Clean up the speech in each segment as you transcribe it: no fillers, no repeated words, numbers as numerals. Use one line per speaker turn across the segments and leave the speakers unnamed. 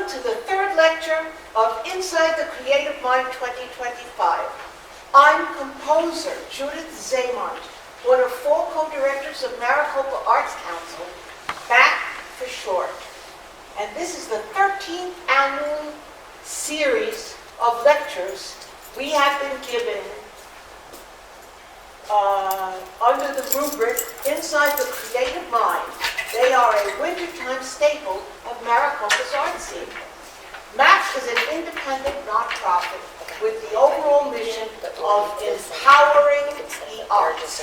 Welcome to the third lecture of Inside the Creative Mind 2025. I'm composer Judith Zaymont, one of 4 co-directors of Maricopa Arts Council, MAC for short. And this is the 13th annual series of lectures we have been given under the rubric Inside the Creative Mind. They are a wintertime staple of Maricopa's art scene. MAC is an independent nonprofit with the overall mission of empowering the arts.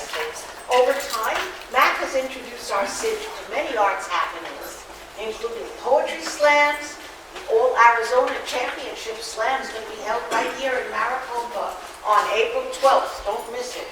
Over time, MAC has introduced our city to many arts happenings, including poetry slams, the All-Arizona Championship slams that we held right here in Maricopa on April 12th. Don't miss it.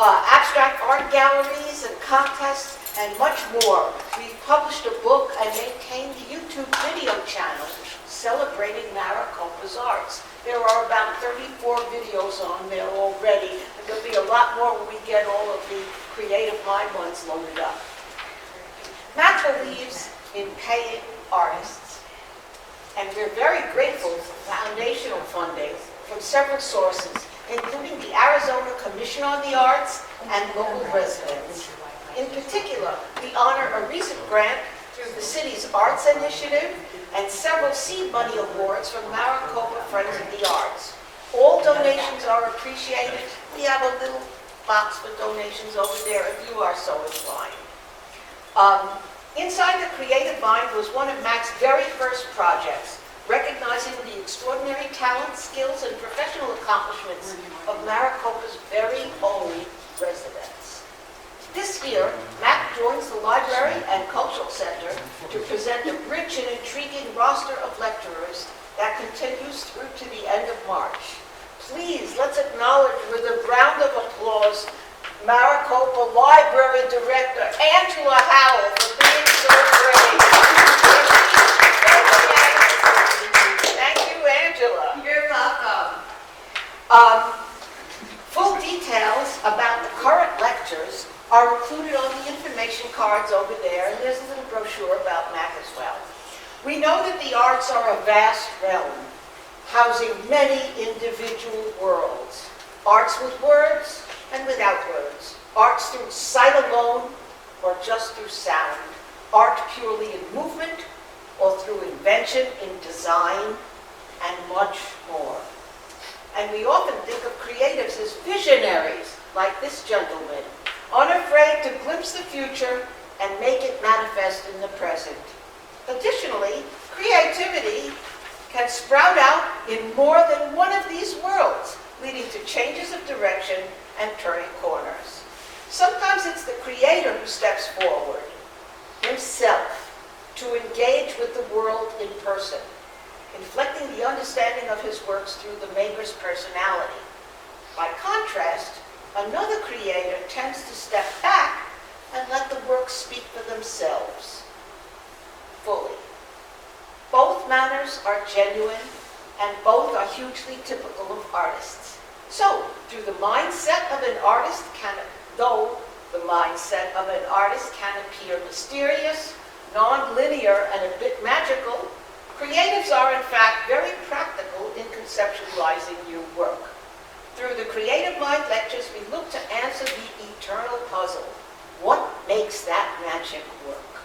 Abstract art galleries and contests, and much more. We've published a book and maintained a YouTube video channel celebrating Maricopa's arts. There are about 34 videos on there already, and there'll be a lot more when we get all of the Creative Mind ones loaded up. Matt believes in paying artists, and we're very grateful for foundational funding from several sources, including the Arizona Commission on the Arts and local residents. In particular, we honor a recent grant through the city's Arts Initiative and several seed money awards from Maricopa Friends of the Arts. All donations are appreciated. We have a little box for donations over there if you are so inclined. Inside the Creative Mind was one of MAC's very first projects, recognizing the extraordinary talent, skills, and professional accomplishments of Maricopa's very own residents. This year, MAC joins the Library and Cultural Center to present a rich and intriguing roster of lecturers that continues through to the end of March. Please, let's acknowledge with a round of applause Maricopa Library Director Angela Howell for being so brave. Thank you, Angela.
You're welcome.
Full details about the current lectures are included on the information cards over there, and there's a little brochure about MAC as well. We know that the arts are a vast realm, housing many individual worlds. Arts with words and without words. Arts through sight alone or just through sound. Art purely in movement or through invention in design, and much more. And we often think of creatives as visionaries, like this gentleman, unafraid to glimpse the future and make it manifest in the present. Additionally, creativity can sprout out in more than one of these worlds, leading to changes of direction and turning corners. Sometimes it's the creator who steps forward, himself, to engage with the world in person, inflecting the understanding of his works through the maker's personality. By contrast, another creator tends to step back and let the works speak for themselves, fully. Both manners are genuine, and both are hugely typical of artists. So, though the mindset of an artist can appear mysterious, non-linear, and a bit magical, creatives are in fact very practical in conceptualizing new work. Through the Creative Mind lectures, we look to answer the eternal puzzle. What makes that magic work?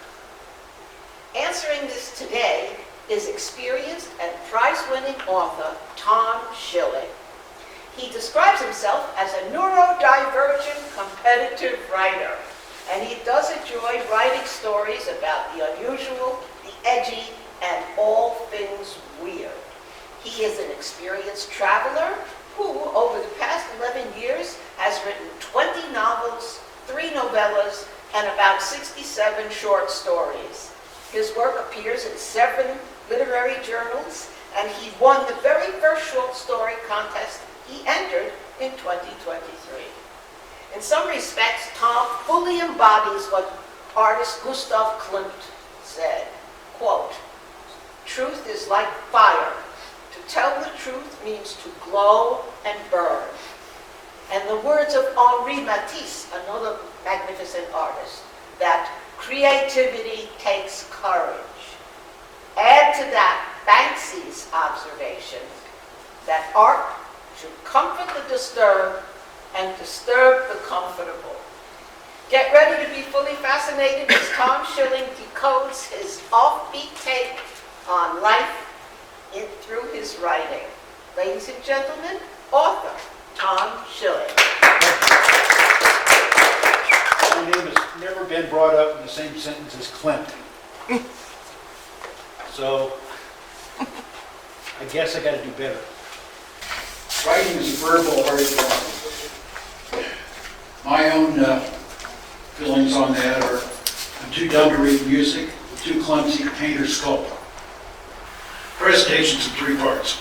Answering this today is experienced and prize-winning author Thom Schilling. He describes himself as a neurodivergent competitive writer, and he does enjoy writing stories about the unusual, the edgy, and all things weird. He is an experienced traveler who, over the past 11 years, has written 20 novels, 3 novellas, and about 67 short stories. His work appears in 7 literary journals, and he won the very first short story contest he entered in 2023. In some respects, Thom fully embodies what artist Gustav Klimt said, quote, "Truth is like fire. To tell the truth means to glow and burn." And the words of Henri Matisse, another magnificent artist, that creativity takes courage. Add to that observation that art should comfort the disturbed and disturb the comfortable. Get ready to be fully fascinated as Thom Schilling decodes his offbeat take on life through his writing. Ladies and gentlemen, author Thom Schilling.
My name has never been brought up in the same sentence as Clint. So, I guess I got to do better. Writing is a verbal art form. My own feelings on that are, I'm too dumb to read music, too clumsy to paint or sculpt. Presentation's in 3 parts.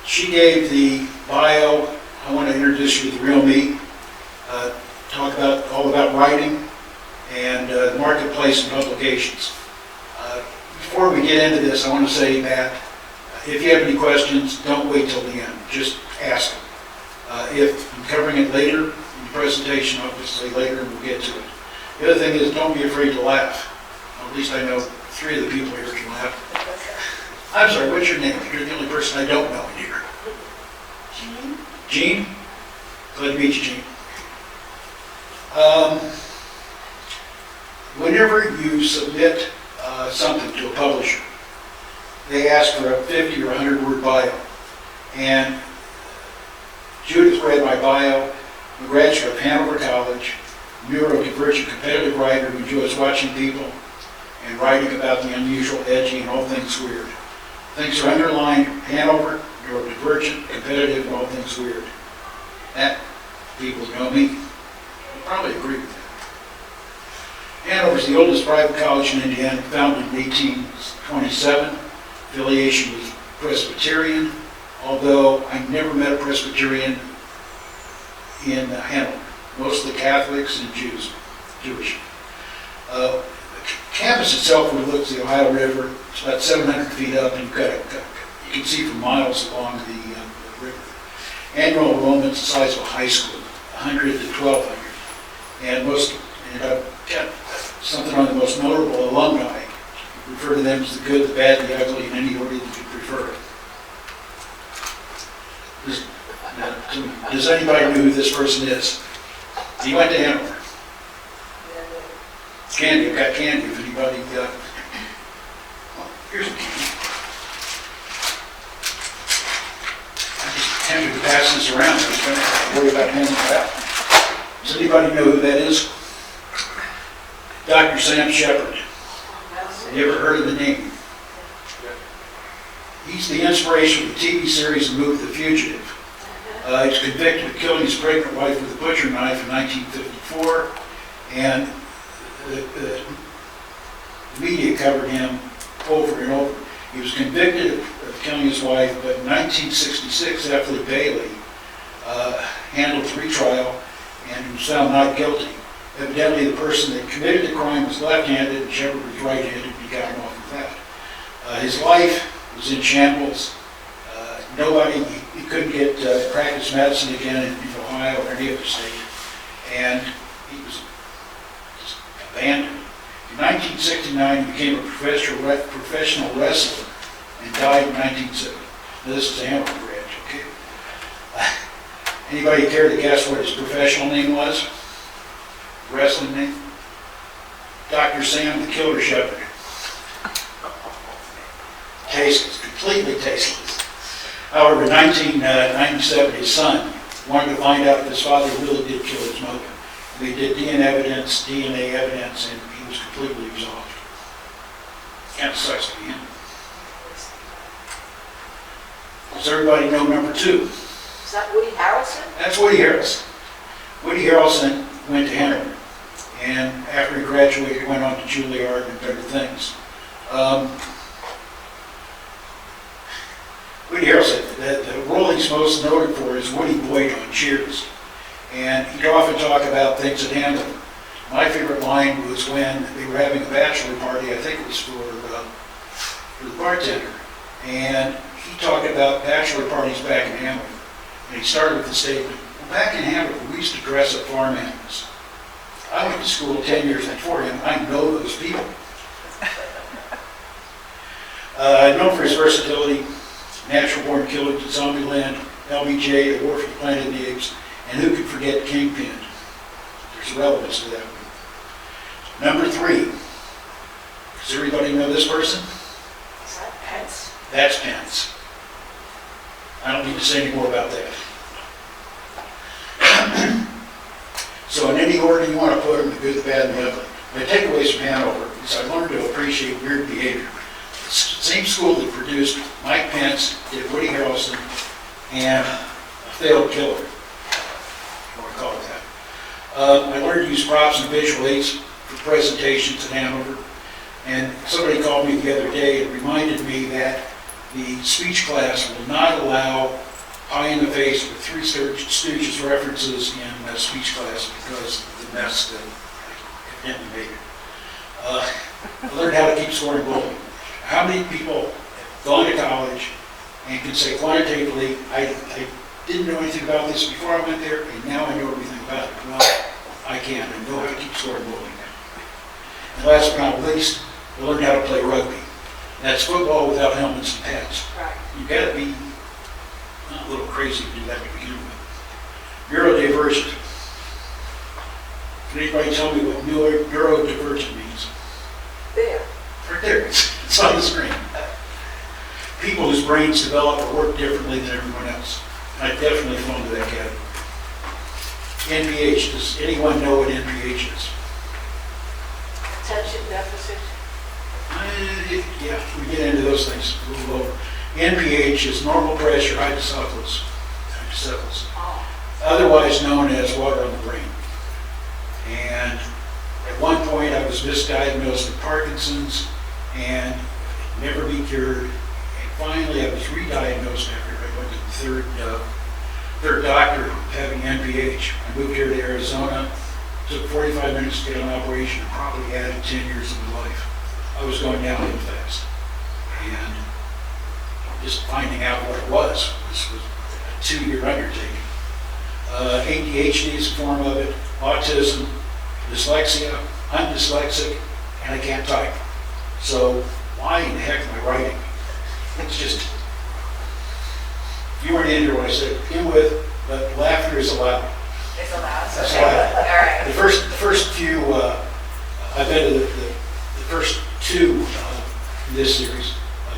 She gave the bio. I want to introduce you to the real me. Talk about all about writing and the marketplace and publications. Before we get into this, I want to say that if you have any questions, don't wait till the end. Just ask them. If I'm covering it later in the presentation, obviously later, and we'll get to it. The other thing is, don't be afraid to laugh. At least I know 3 of the people here can laugh. I'm sorry, what's your name? You're the only person I don't know in here.
Jean?
Jean? Glad to meet you, Jean. Whenever you submit something to a publisher, they ask for a 50 or 100 word bio. And Judith read my bio, a graduate of Hanover College, neurodivergent competitive writer who enjoys watching people and writing about the unusual, edgy, and all things weird. Things are underlined: Hanover, neurodivergent, competitive, and all things weird. That, people who know me, will probably agree with that. Hanover is the oldest private college in Indiana, founded in 1827. Affiliation was Presbyterian, although I never met a Presbyterian in Hanover. Mostly Catholics and Jewish. The campus itself overlooks the Ohio River. It's about 700 feet up, and you can see for miles along the river. Annual enrollment is the size of a high school, 100 to 1,200. And I've got something on the most notable alumni. You refer to them as the good, the bad, the ugly, in any order that you prefer. Does anybody know who this person is? He went to Hanover. Candy, I've got candy if anybody. Here's some candy. I just tempted to pass this around. I was going to worry about handing it out. Does anybody know who that is? Dr. Sam Shepard. Have you ever heard of the name? He's the inspiration for the TV series and movie The Fugitive. He's convicted of killing his pregnant wife with a butcher knife in 1954, and the media covered him over and over. He was convicted of killing his wife, but in 1966, after Bailey handled his retrial and he was found not guilty. Evidently, the person that committed the crime was left-handed and Shepard was right-handed, and he got him off with that. His life was in shambles. He couldn't get practice medicine again in Ohio or any other state, and he was just abandoned. In 1969, he became a professional wrestler and died in 1970. Now, this is a Hanover grad, okay? Anybody care to guess what his professional name was? Wrestling name? Dr. Sam the Killer Shepard. Tasteless, completely tasteless. However, in 1997, his son wanted to find out if his father really did kill his mother. They did DNA evidence, and he was completely absolved. Kind of sucks to be him. Does everybody know number 2?
Is that Woody Harrelson?
That's Woody Harrelson. Woody Harrelson went to Hanover, and after he graduated, went on to Juilliard and better things. Woody Harrelson, the role he's most noted for is Woody Boyd on Cheers. And he'd often talk about things at Hanover. My favorite line was when they were having a bachelor party, I think it was for the bartender. And he talked about bachelor parties back in Hanover. And he started with the statement, well, back in Hanover, we used to dress up farm animals. I went to school 10 years before him. I know those people. Known for his versatility, Natural Born Killer to Zombieland, LBJ, The War for the Planet of the Apes, and who could forget Kingpin? There's relevance to that one. Number 3. Does everybody know this person?
Is that Pence?
That's Pence. I don't need to say any more about that. So in any order you want to put them, the good, the bad, and the ugly. My takeaways from Hanover is I learned to appreciate weird behavior. The same school that produced Mike Pence, did Woody Harrelson, and a failed killer. What do I call it that? I learned to use props and visual aids for presentations at Hanover. And somebody called me the other day and reminded me that the speech class will not allow pie in the face with Three Stooges references in speech class because of the mess that I evidently made. I learned how to keep score in bowling. How many people have gone to college and can say quantitatively, I didn't know anything about this before I went there, and now I know everything about it? Well, I can. I know how to keep score in bowling now. And last but not least, I learned how to play rugby. That's football without helmets and pads.
Right.
You've got to be a little crazy to do that to begin with. Neurodivergent. Can anybody tell me what neurodivergent means?
There.
Right there. It's on the screen. People whose brains develop or work differently than everyone else. I definitely fall into that category. NPH. Does anyone know what NPH is?
Attention deficit.
Yeah, we get into those things a little over. NPH is normal pressure hydrocephalus,
Oh.
otherwise known as water on the brain. And at one point I was misdiagnosed with Parkinson's and never be cured. And finally I was re-diagnosed after I went to the third doctor having NPH. I moved here to Arizona. Took 45 minutes to get an operation, probably added 10 years of my life. I was going downhill fast. And just finding out what it was a 2-year undertaking. ADHD is a form of it, autism, dyslexia. I'm dyslexic, and I can't type. So why in the heck am I writing? It's just, you weren't in here when I said in with, but laughter is allowed.
It's allowed.
That's
Okay.
allowed.
All right.
The first few, I've been to the first 2 in this series.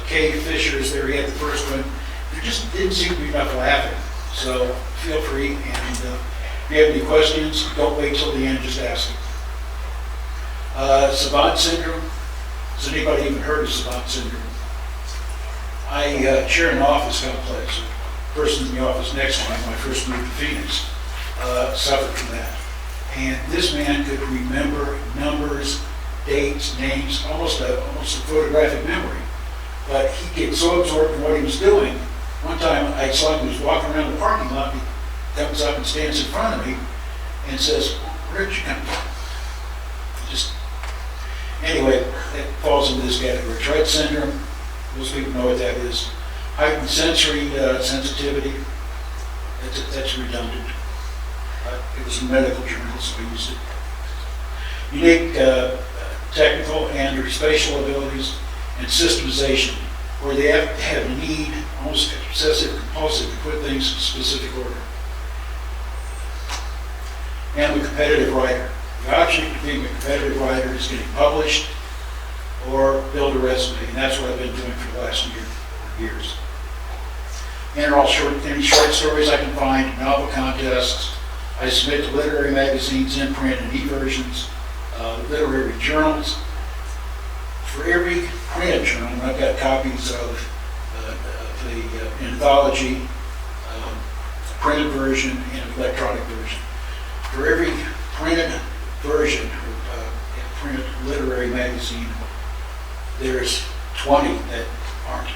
Kay Fisher is there, he had the first one. There just didn't seem to be enough laughing. So feel free, and if you have any questions, don't wait till the end, just ask them. Savant syndrome. Has anybody even heard of Savant syndrome? I share an office complex. The person in the office next to me, when I first moved to Phoenix, suffered from that. And this man could remember numbers, dates, names, almost a photographic memory. But he'd get so absorbed in what he was doing. One time I saw him, he was walking around the parking lot, he comes up and stands in front of me and says, "Where did you come from?" Anyway, that falls into this category. Tourette syndrome, most people know what that is. Heightened sensory sensitivity, that's redundant. It was a medical journal, so I used it. Unique technical and or spatial abilities and systemization, where they have to have a need, almost obsessive compulsive, to put things in specific order. And the competitive writer. The object of being a competitive writer is getting published or build a resume, and that's what I've been doing for the last years. Enter any short stories I can find, novel contests. I submit to literary magazines, in print and e-versions, literary journals. For every print journal, and I've got copies of the anthology, printed version, and electronic version. For every printed version, printed literary magazine, there's 20 that aren't.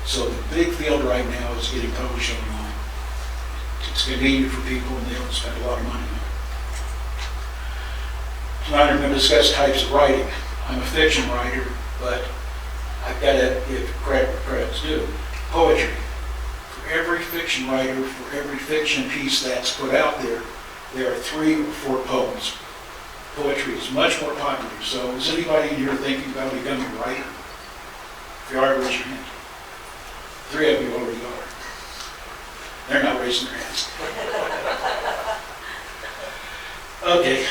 So the big field right now is getting published online. It's convenient for people, and they don't spend a lot of money on it. Tonight I'm going to discuss types of writing. I'm a fiction writer, but I've got to give credit where credit's due. Poetry. For every fiction writer, for every fiction piece that's put out there, there are 3 or 4 poems. Poetry is much more popular. So is anybody in here thinking about becoming a writer? If you are, raise your hand. 3 of you already are. They're not raising their hands. Okay,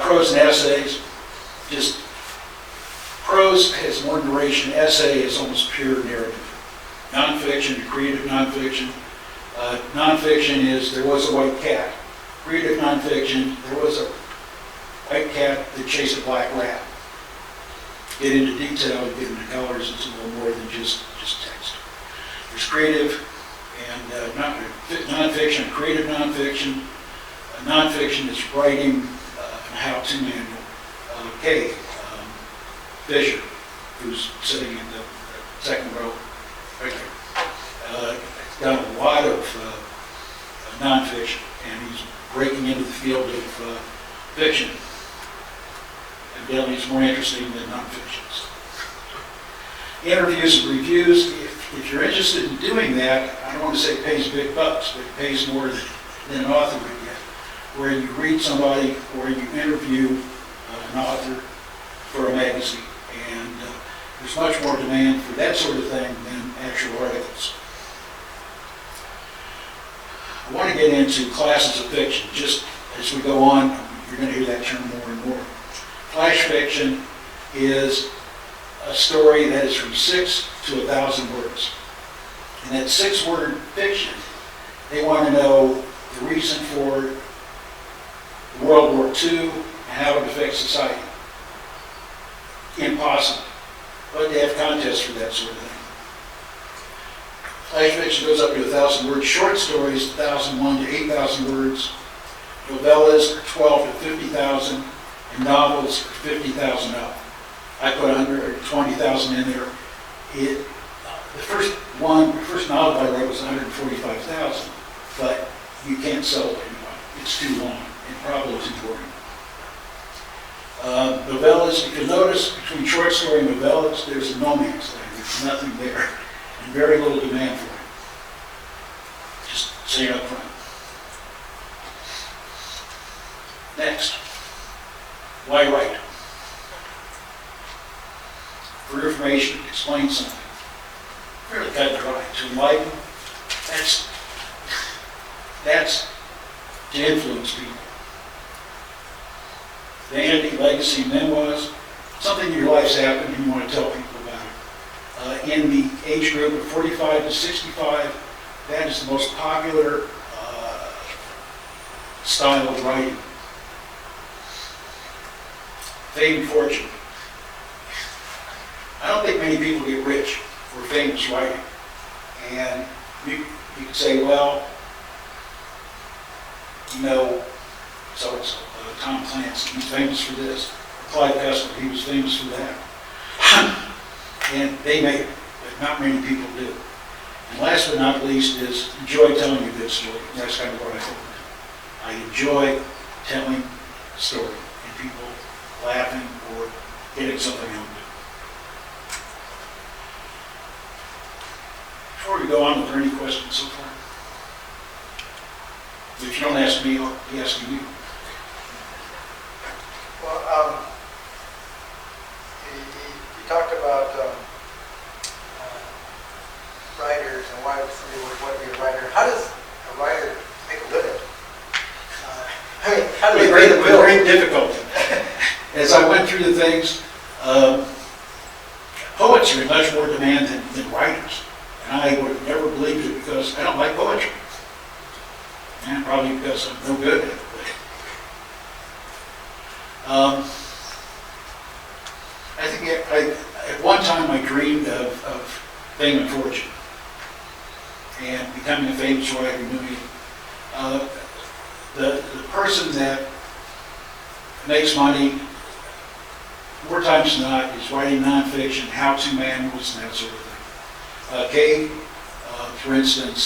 prose and essays. Just prose has more duration. Essay is almost pure narrative. Nonfiction, creative nonfiction. Nonfiction is there was a white cat. Creative nonfiction, there was a white cat that chased a black rat. Get into detail, get into colors, it's a little more than just text. There's creative and nonfiction, creative nonfiction. Nonfiction is writing a how-to manual. Kay Fisher, who's sitting in the second row right there, done a lot of nonfiction, and he's breaking into the field of fiction. Evidently, it's more interesting than nonfiction. Interviews and reviews. If you're interested in doing that, I don't want to say it pays big bucks, but it pays more than an author would get. Where you read somebody or you interview an author for a magazine. And there's much more demand for that sort of thing than actual articles. I want to get into classes of fiction. Just as we go on, you're going to hear that term more and more. Flash fiction is a story that is from 6 to 1,000 words. And that 6-word fiction, they want to know the reason for World War II and how it affects society. Impossible. But they have contests for that sort of thing. Flash fiction goes up to 1,000 words. Short stories, 1,001 to 8,000 words. Novellas are 12 to 50,000, and novels are 50,000 up. I put 120,000 in there. The first novel I wrote was 145,000, but you can't sell it anymore. It's too long and probably too boring. Novellas, you can notice between short story and novellas, there's a no man's land. There's nothing there, and very little demand for it. Just saying up front. Next, why write? For information, explain something. Really cut and dry. To enlighten, that's to influence people. Vanity, legacy, memoirs, something in your life's happened and you want to tell people about it. In the age group of 45 to 65, that is the most popular style of writing. Fame and fortune. I don't think many people get rich for famous writing. And you could say, well, you know, so-and-so, Tom Clancy, he's famous for this. Clive Cussler, he was famous for that. And they made it, but not many people do. And last but not least is enjoy telling a good story. That's kind of what I think. I enjoy telling a story and people laughing or getting something out of it. Before we go on, are there any questions so far? If you don't ask me, I'll be asking you.
Well, you talked about writers and why somebody would want to be a writer. How does a writer make a living? How do they pay the bills?
Great difficulty. As I went through the things, poets are in much more demand than writers. And I would have never believed it because I don't like poetry. And probably because I'm no good at it. I think at one time I dreamed of fame and fortune and becoming a famous writer. The person that makes money more times than not is writing nonfiction, how-to manuals, and that sort of thing. Kay, for instance,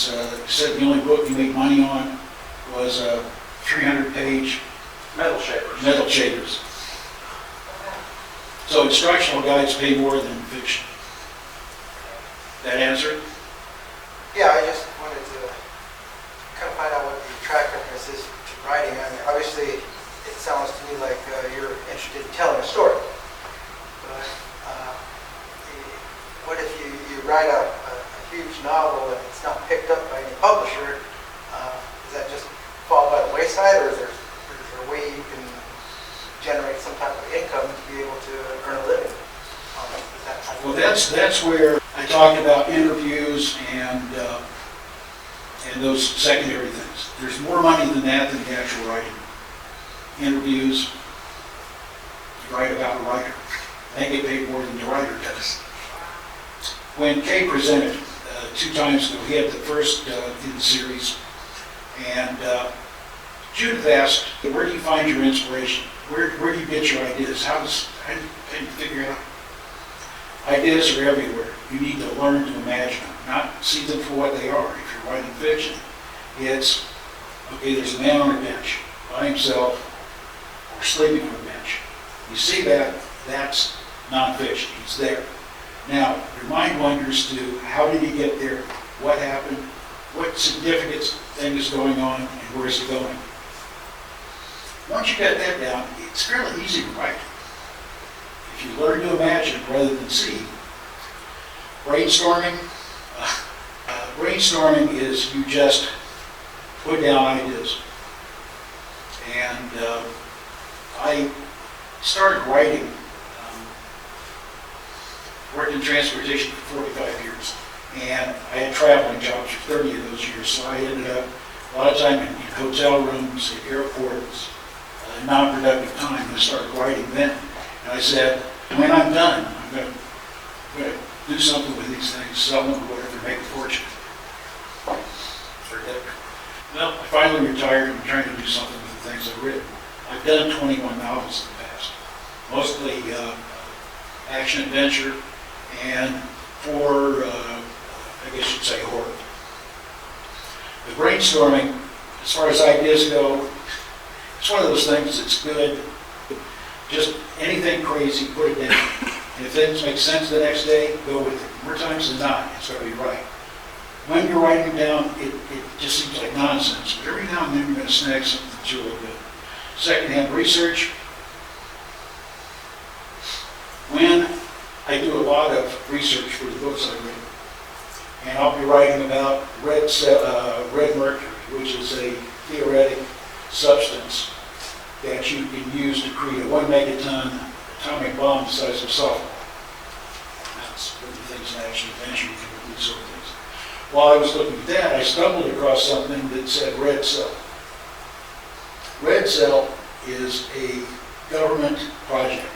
said the only book you make money on was a 300-page
Metal shapers.
So instructional guides pay more than fiction. That answer?
Yeah, I just wanted to kind of find out what the attractiveness is to writing. I mean, obviously, it sounds to me like you're interested in telling a story. But what if you write a huge novel and it's not picked up by any publisher, does that just fall by the wayside, or is there a way you can generate some type of income to be able to earn a living on that type of
Well, that's where I talked about interviews and those secondary things. There's more money than that than the actual writing. Interviews, you write about a writer. They get paid more than the writer does. When Kay presented 2 times ago, he had the first in the series, and Judith asked, where do you find your inspiration? Where do you get your ideas? How do you figure it out? Ideas are everywhere. You need to learn to imagine them, not see them for what they are. If you're writing fiction, it's, okay, there's a man on a bench by himself or sleeping on a bench. You see that, that's nonfiction. He's there. Now, your mind wanders to how did he get there, what happened, what significant thing is going on, and where is it going. Once you get that down, it's fairly easy to write. If you learn to imagine rather than see. Brainstorming. Brainstorming is you just put down ideas. And I started writing, worked in transportation for 45 years. And I had traveling jobs for 30 of those years, so I ended up a lot of time in hotel rooms, at airports, non-productive time. I started writing then. And I said, when I'm done, I'm going to do something with these things, sell them or whatever, make a fortune. Well, I finally retired and I'm trying to do something with the things I've written. I've done 21 novels in the past, mostly action adventure and for, I guess you'd say, horror. The brainstorming, as far as ideas go, it's one of those things that's good. Just anything crazy, put it down. And if things make sense the next day, go with it. More times than not, it's going to be right. When you're writing down, it just seems like nonsense. But every now and then you're going to snag something that's really good. Secondhand research. When I do a lot of research for the books I read, and I'll be writing about red mercury, which is a theoretic substance that you can use to create a 1 megaton atomic bomb the size of a softball. That's one of the things in action adventure you can do these sort of things. While I was looking at that, I stumbled across something that said red cell. Red cell is a government project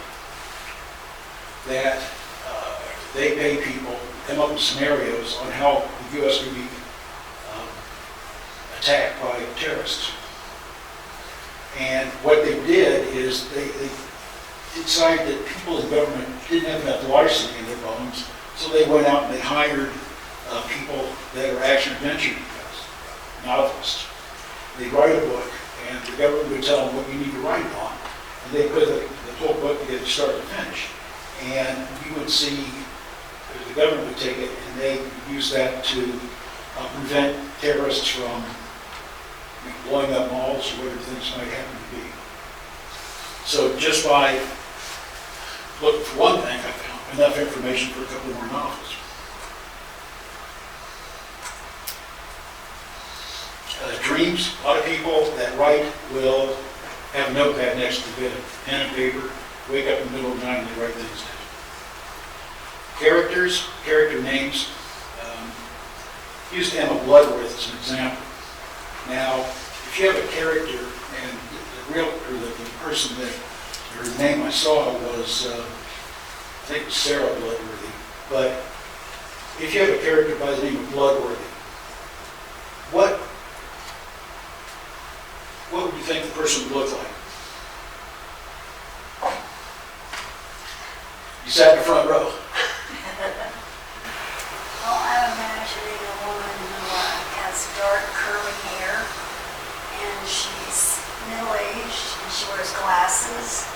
that they pay people, come up with scenarios on how the U.S. could be attacked by terrorists. And what they did is they decided that people in government didn't have enough larceny in their bones, so they went out and they hired people that are action adventure novelists. They write a book, and the government would tell them what you need to write on, and they put the whole book together start to finish. And you would see, the government would take it, and they would use that to prevent terrorists from blowing up malls or whatever things might happen to be. So just by looking for one thing, I found enough information for a couple more novels. Dreams. A lot of people that write will have a notepad next to the bed, pen and paper, wake up in the middle of the night and they write things down. Characters, character names. Used Emma Bloodworth as an example. Now, if you have a character, and the person that, her name I saw was, I think it was Sarah Bloodworthy, but if you have a character by the name of Bloodworthy, what would you think the person would look like? You sat in the front row.
Well, I'm imagining a woman who has dark curly hair, and she's middle-aged, and she wears glasses,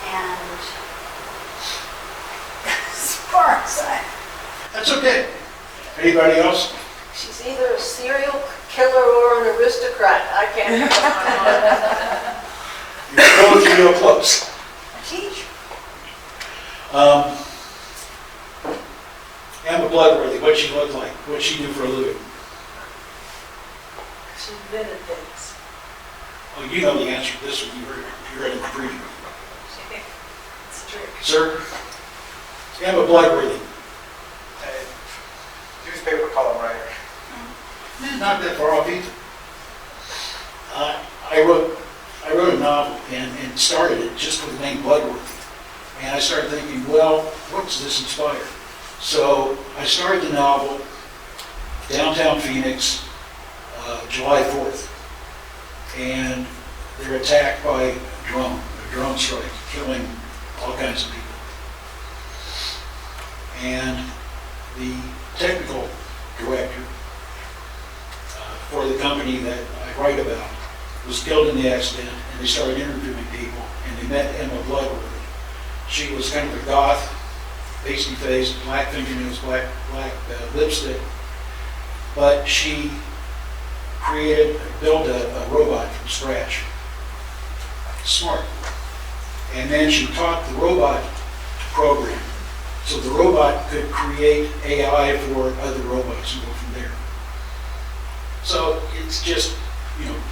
and as far as
That's okay. Anybody else?
She's either a serial killer or an aristocrat. I can't make up my mind.
You're both real close. Emma Bloodworthy, what'd she look like? What'd she do for a living?
She invented things.
Oh, you know the answer to this one. You heard it in the preview.
It's true.
Sir? Emma Bloodworthy.
Newspaper column writer.
Not that far off either. I wrote a novel and started it just with the name Bloodworthy. And I started thinking, well, what does this inspire? So I started the novel, downtown Phoenix, July 4th. And they're attacked by a drone strike, killing all kinds of people. And the technical director for the company that I write about was killed in the accident, and they started interviewing people, and they met Emma Bloodworthy. She was kind of a goth, pasty face, black fingernails, black lipstick, but she built a robot from scratch. Smart. And then she taught the robot to program. So the robot could create AI for other robots and go from there. So it's just,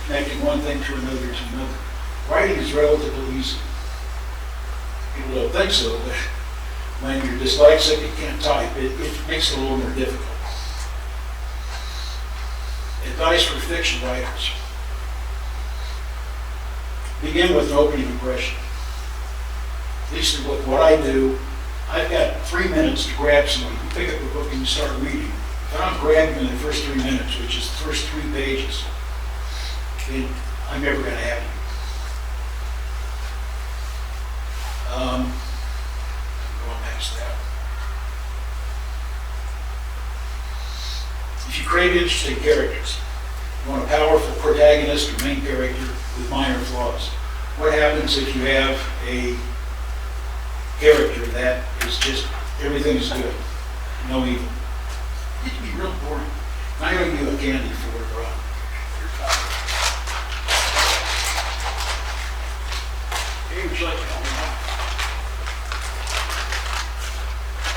connecting one thing to another. Writing is relatively easy. People don't think so, but when you're dyslexic and can't type, it makes it a little more difficult. Advice for fiction writers. Begin with an opening impression. At least what I do, I've got 3 minutes to grab somebody. You pick up a book and you start reading. If I don't grab you in the first 3 minutes, which is the first 3 pages, then I'm never going to have you. Going past that. If you create interesting characters, you want a powerful protagonist or main character with minor flaws. What happens if you have a character that is just, everything is good, no evil? It can be real boring. And I owe you a candy for your copy. Hey, would you like to help me out?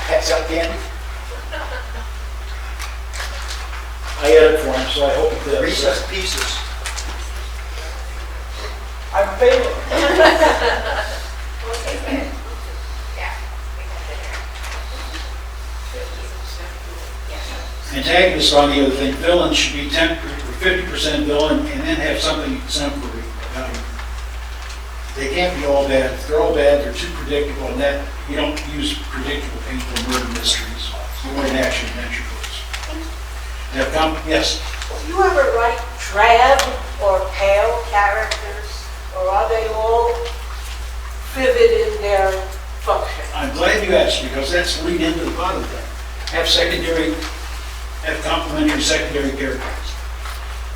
Pass out candy? I edit for him, so I hope it does.
Reese's Pieces.
I'm failing.
Antagonist, on the other thing, villains should be 10 or 50% villain and then have something exemplary about them. They can't be all bad. If they're all bad, they're too predictable, and that you don't use predictable painful murder mysteries. You want an action adventure books. Yes?
Do you ever write drab or pale characters, or are they all vivid in their function?
I'm glad you asked, because that's the lead into the bottom thing. Have complementary secondary characters.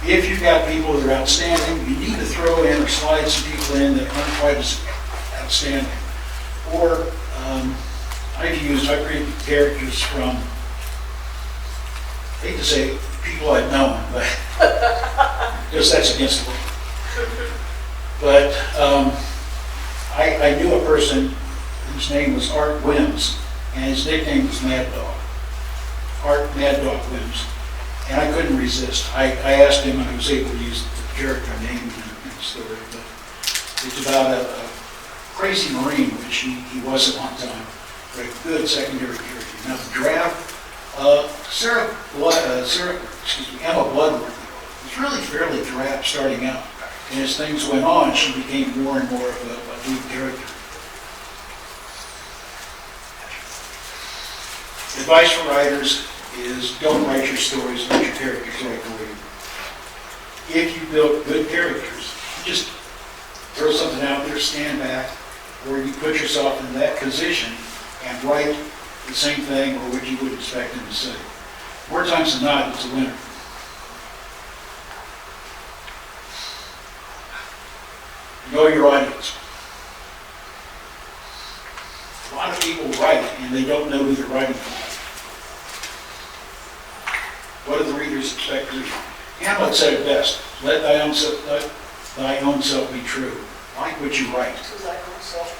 If you've got people that are outstanding, you need to throw in or slide some people in that aren't quite as outstanding. Or I've created characters from, I hate to say people I've known, but because that's against the law. But I knew a person whose name was Art Wims, and his nickname was Mad Dog. Art Mad Dog Wims. And I couldn't resist. I asked him, and I was able to use the character name in the story. But it's about a crazy Marine, which he was at one time, but a good secondary character. Now the draft, Emma Bloodworthy was really fairly drab starting out. And as things went on, she became more and more of a lead character. Advice for writers is don't write your stories, let your characters write for you. If you build good characters, you just throw something out there, stand back, or you put yourself in that position and write the same thing or what you would expect them to say. More times than not, it's a winner. Know your audience. A lot of people write and they don't know who they're writing for. What do the readers expect to read? Hamlet said it best, let thy own self be true. Like what you write.
To thy own self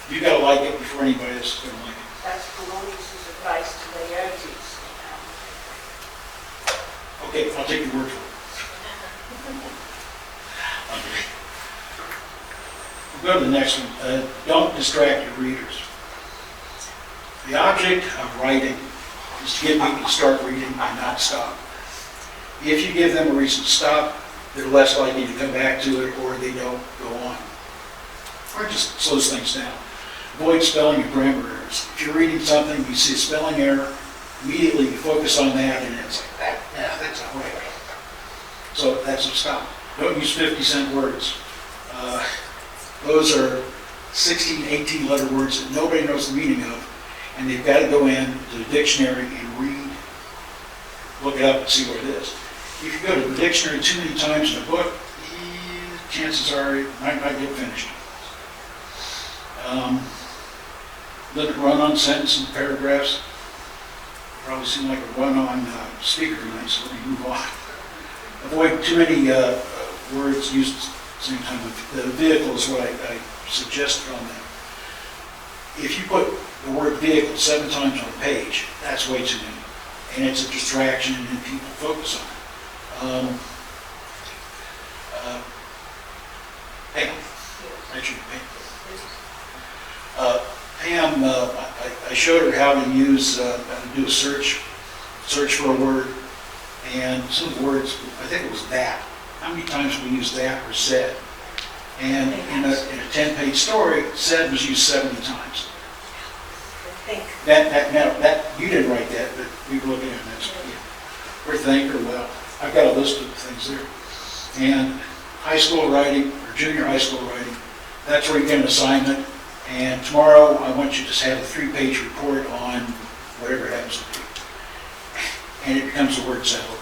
be
You gotta like it before anybody else is gonna like it.
That's Polonius' advice to Laertes.
Okay, I'll take your word for it. Okay. We'll go to the next one. Don't distract your readers. The object of writing is to get people to start reading and not stop. If you give them a reason to stop, they're less likely to come back to it, or they don't go on. Or it just slows things down. Avoid spelling and grammar errors. If you're reading something, you see a spelling error, immediately you focus on that, and it's like, that, yeah, that's not right. So that's a stop. Don't use 50-cent words. Those are 16, 18-letter words that nobody knows the meaning of, and they've got to go in to the dictionary and read, look it up and see what it is. If you go to the dictionary too many times in a book, chances are it might not get finished. Let it run on sentences and paragraphs. Probably seem like a run-on speaker tonight, so let me move on. Avoid too many words used at the same time. The vehicle is what I suggested on that. If you put the word vehicle 7 times on a page, that's way too many. And it's a distraction, and people focus on it. Pam. Actually, Pam. Pam, I showed her how to use, how to do a search for a word, and some of the words, I think it was that. How many times we use that or said? And in a 10-page story, said was used 70 times. That you didn't write that, but we were looking at that. Or think, or well, I've got a list of things there. And high school writing, or junior high school writing, that's where you get an assignment. And tomorrow, I want you to just have a 3-page report on whatever it happens to be. And it becomes a word salad.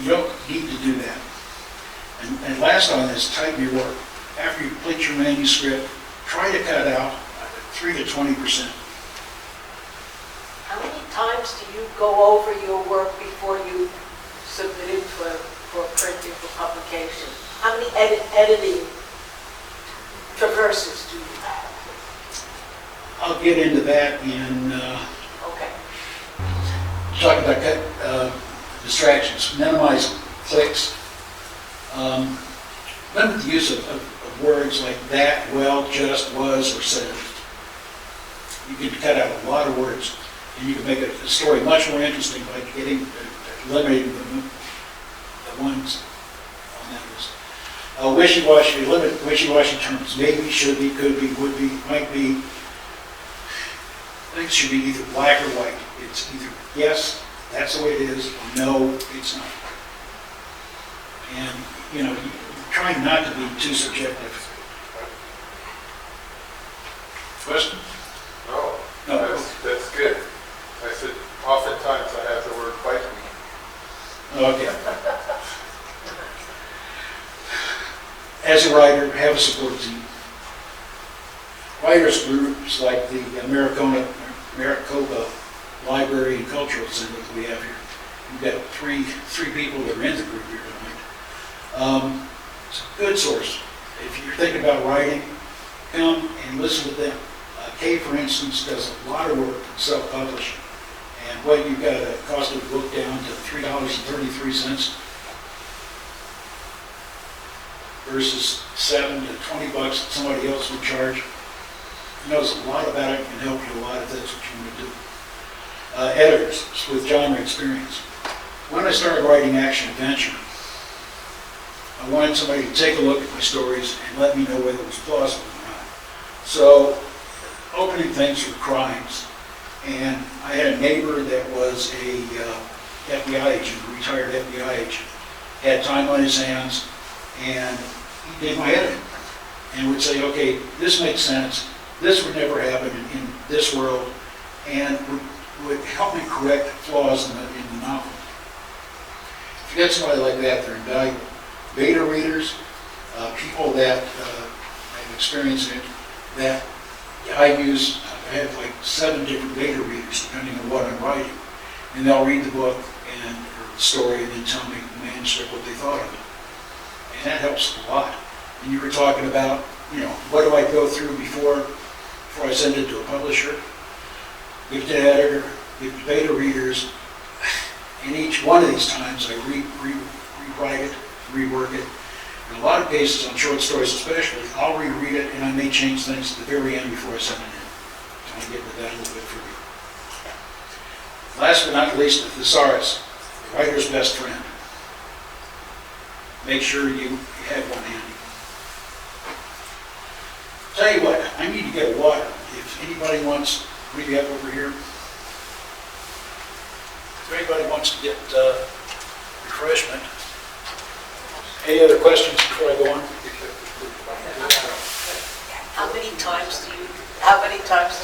You don't need to do that. And last on this, tighten your work. After you complete your manuscript, try to cut out 3 to 20%.
How many times do you go over your work before you submit it for printing, for publication? How many editing traverses do you have?
I'll get into that in
Okay.
talking about distractions. Minimize clicks. Limit the use of words like that, well, just, was, or said. You can cut out a lot of words, and you can make a story much more interesting by eliminating the ones on that list. Wishy-washy, limit wishy-washy terms. Maybe, should be, could be, would be, might be. Things should be either black or white. It's either yes, that's the way it is, or no, it's not. And, you know, trying not to be too subjective. Question?
No,
No.
that's good. I said, oftentimes I have the word bite me.
Okay. As a writer, have a support team. Writers groups like the Maricopa Library and Cultural Center that we have here. We've got three people that are in the group here tonight. It's a good source. If you're thinking about writing, come and listen to them. Kay, for instance, does a lot of work in self-publishing. And what you've got a cost of the book down to $3.33 versus $7 to $20 that somebody else would charge. He knows a lot about it and can help you a lot if that's what you want to do. Editors with genre experience. When I started writing action adventure, I wanted somebody to take a look at my stories and let me know whether it was plausible or not. So, opening things were crimes. And I had a neighbor that was a FBI agent, a retired FBI agent. Had time on his hands, and he did my editing. And would say, okay, this makes sense. This would never happen in this world, and would help me correct flaws in the novel. If you get somebody like that, they're invaluable. Beta readers, people that have experience in it, that I use. I have like 7 different beta readers, depending on what I'm writing, and they'll read the book or the story, and then tell me the manuscript what they thought of it, and that helps a lot. And you were talking about what do I go through before I send it to a publisher? Give it to the editor, give it to beta readers, and each one of these times I rewrite it, rework it. In a lot of cases on short stories especially, I'll reread it and I may change things at the very end before I send it in. So I'll get into that a little bit further. Last but not least, the thesaurus, the writer's best friend. Make sure you have one handy. Tell you what, I need to get water. If anybody wants, what do you have over here? If anybody wants to get refreshment. Any other questions before I go on?
How many times do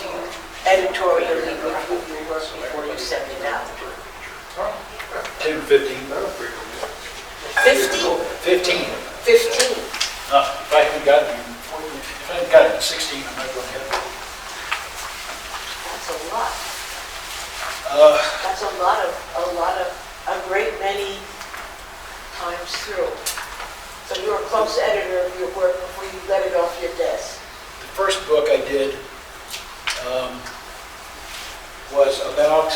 you editorially review your work before you send it out?
10 or 15.
50?
15.
15?
If I haven't gotten it 16, I'm not going to have it.
That's a lot. That's a great many times through. So you're a close editor of your work before you let it off your desk.
The first book I did was about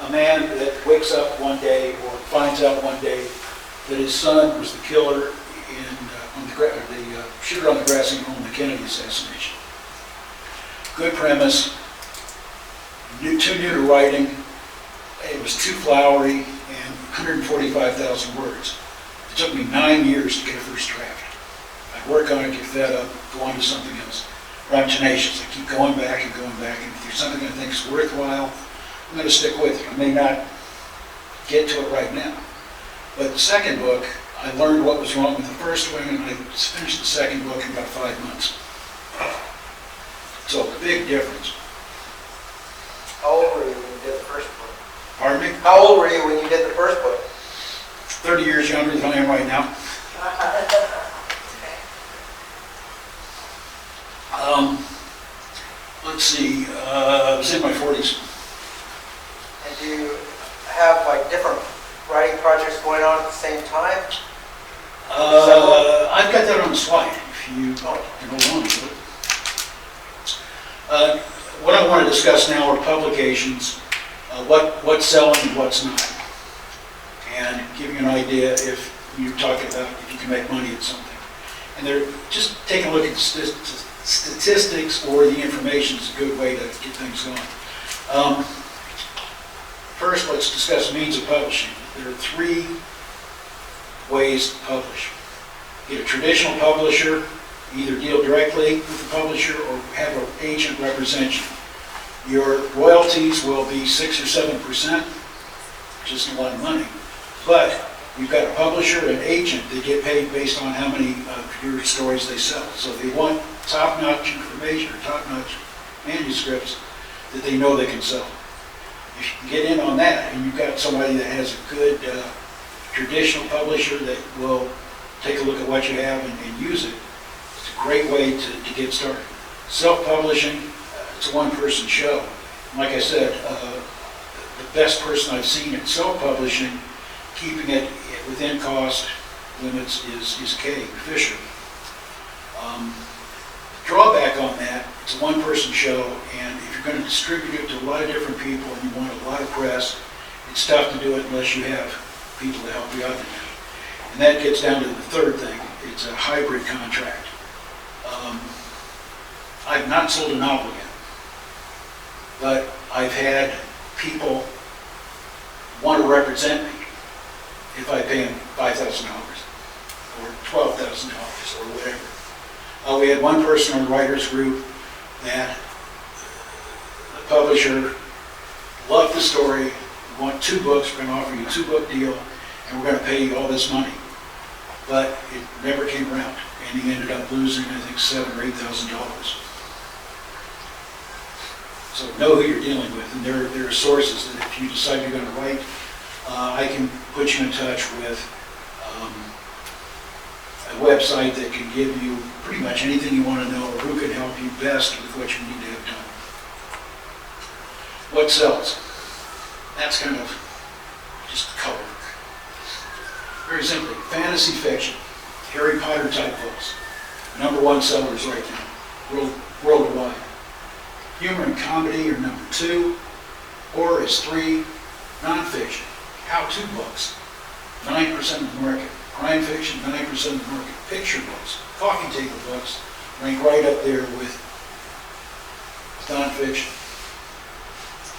a man that wakes up one day or finds out one day that his son was the killer on the shooter on the grassy knoll in the Kennedy assassination. Good premise, too new to writing. It was too flowery and 145,000 words. It took me 9 years to get a first draft. I'd work on it, get fed up, go on to something else. But I'm tenacious. I keep going back and going back. And if there's something I think is worthwhile, I'm going to stick with it. I may not get to it right now. But the second book, I learned what was wrong with the first one, and I finished the second book in about 5 months. So, big difference.
How old were you when you did the first book?
Pardon me?
How old were you when you did the first book?
30 years younger than I am right now. Let's see, I was in my 40s.
And do you have like different writing projects going on at the same time?
I've got that on the slide, if you can hold on to it. What I want to discuss now are publications, what's selling and what's not. And give you an idea if you're talking about if you can make money at something. And they're just taking a look at statistics or the information is a good way to get things going. First, let's discuss means of publishing. There are 3 ways to publish. Get a traditional publisher, either deal directly with the publisher or have an agent represent you. Your royalties will be 6 or 7%, which isn't a lot of money. But you've got a publisher and agent that get paid based on how many of your stories they sell. So if they want top-notch information or top-notch manuscripts that they know they can sell. If you can get in on that and you've got somebody that has a good traditional publisher that will take a look at what you have and use it, it's a great way to get started. Self-publishing, it's a one-person show. Like I said, the best person I've seen in self-publishing, keeping it within cost limits, is Kay Fisher. Drawback on that, it's a one-person show, and if you're going to distribute it to a lot of different people and you want a lot of press, it's tough to do it unless you have people to help you out. And that gets down to the third thing. It's a hybrid contract. I've not sold a novel yet, but I've had people want to represent me if I pay them $5,000 or $12,000 or whatever. We had one person on the writers group that the publisher loved the story, want 2 books, we're going to offer you a 2-book deal, and we're going to pay you all this money. But it never came around, and he ended up losing, I think, $7,000 or $8,000. So know who you're dealing with, and there are sources that if you decide you're going to write, I can put you in touch with a website that can give you pretty much anything you want to know, or who can help you best with what you need to have done. What sells? That's kind of just color. Very simply, fantasy fiction Harry Potter type books, #1 sellers right now, worldwide. Humor and comedy are #2. Horror is 3. Nonfiction, how-to books, 9% of the market. Crime fiction, 9% of the market. Picture books, coffee table books, rank right up there with nonfiction.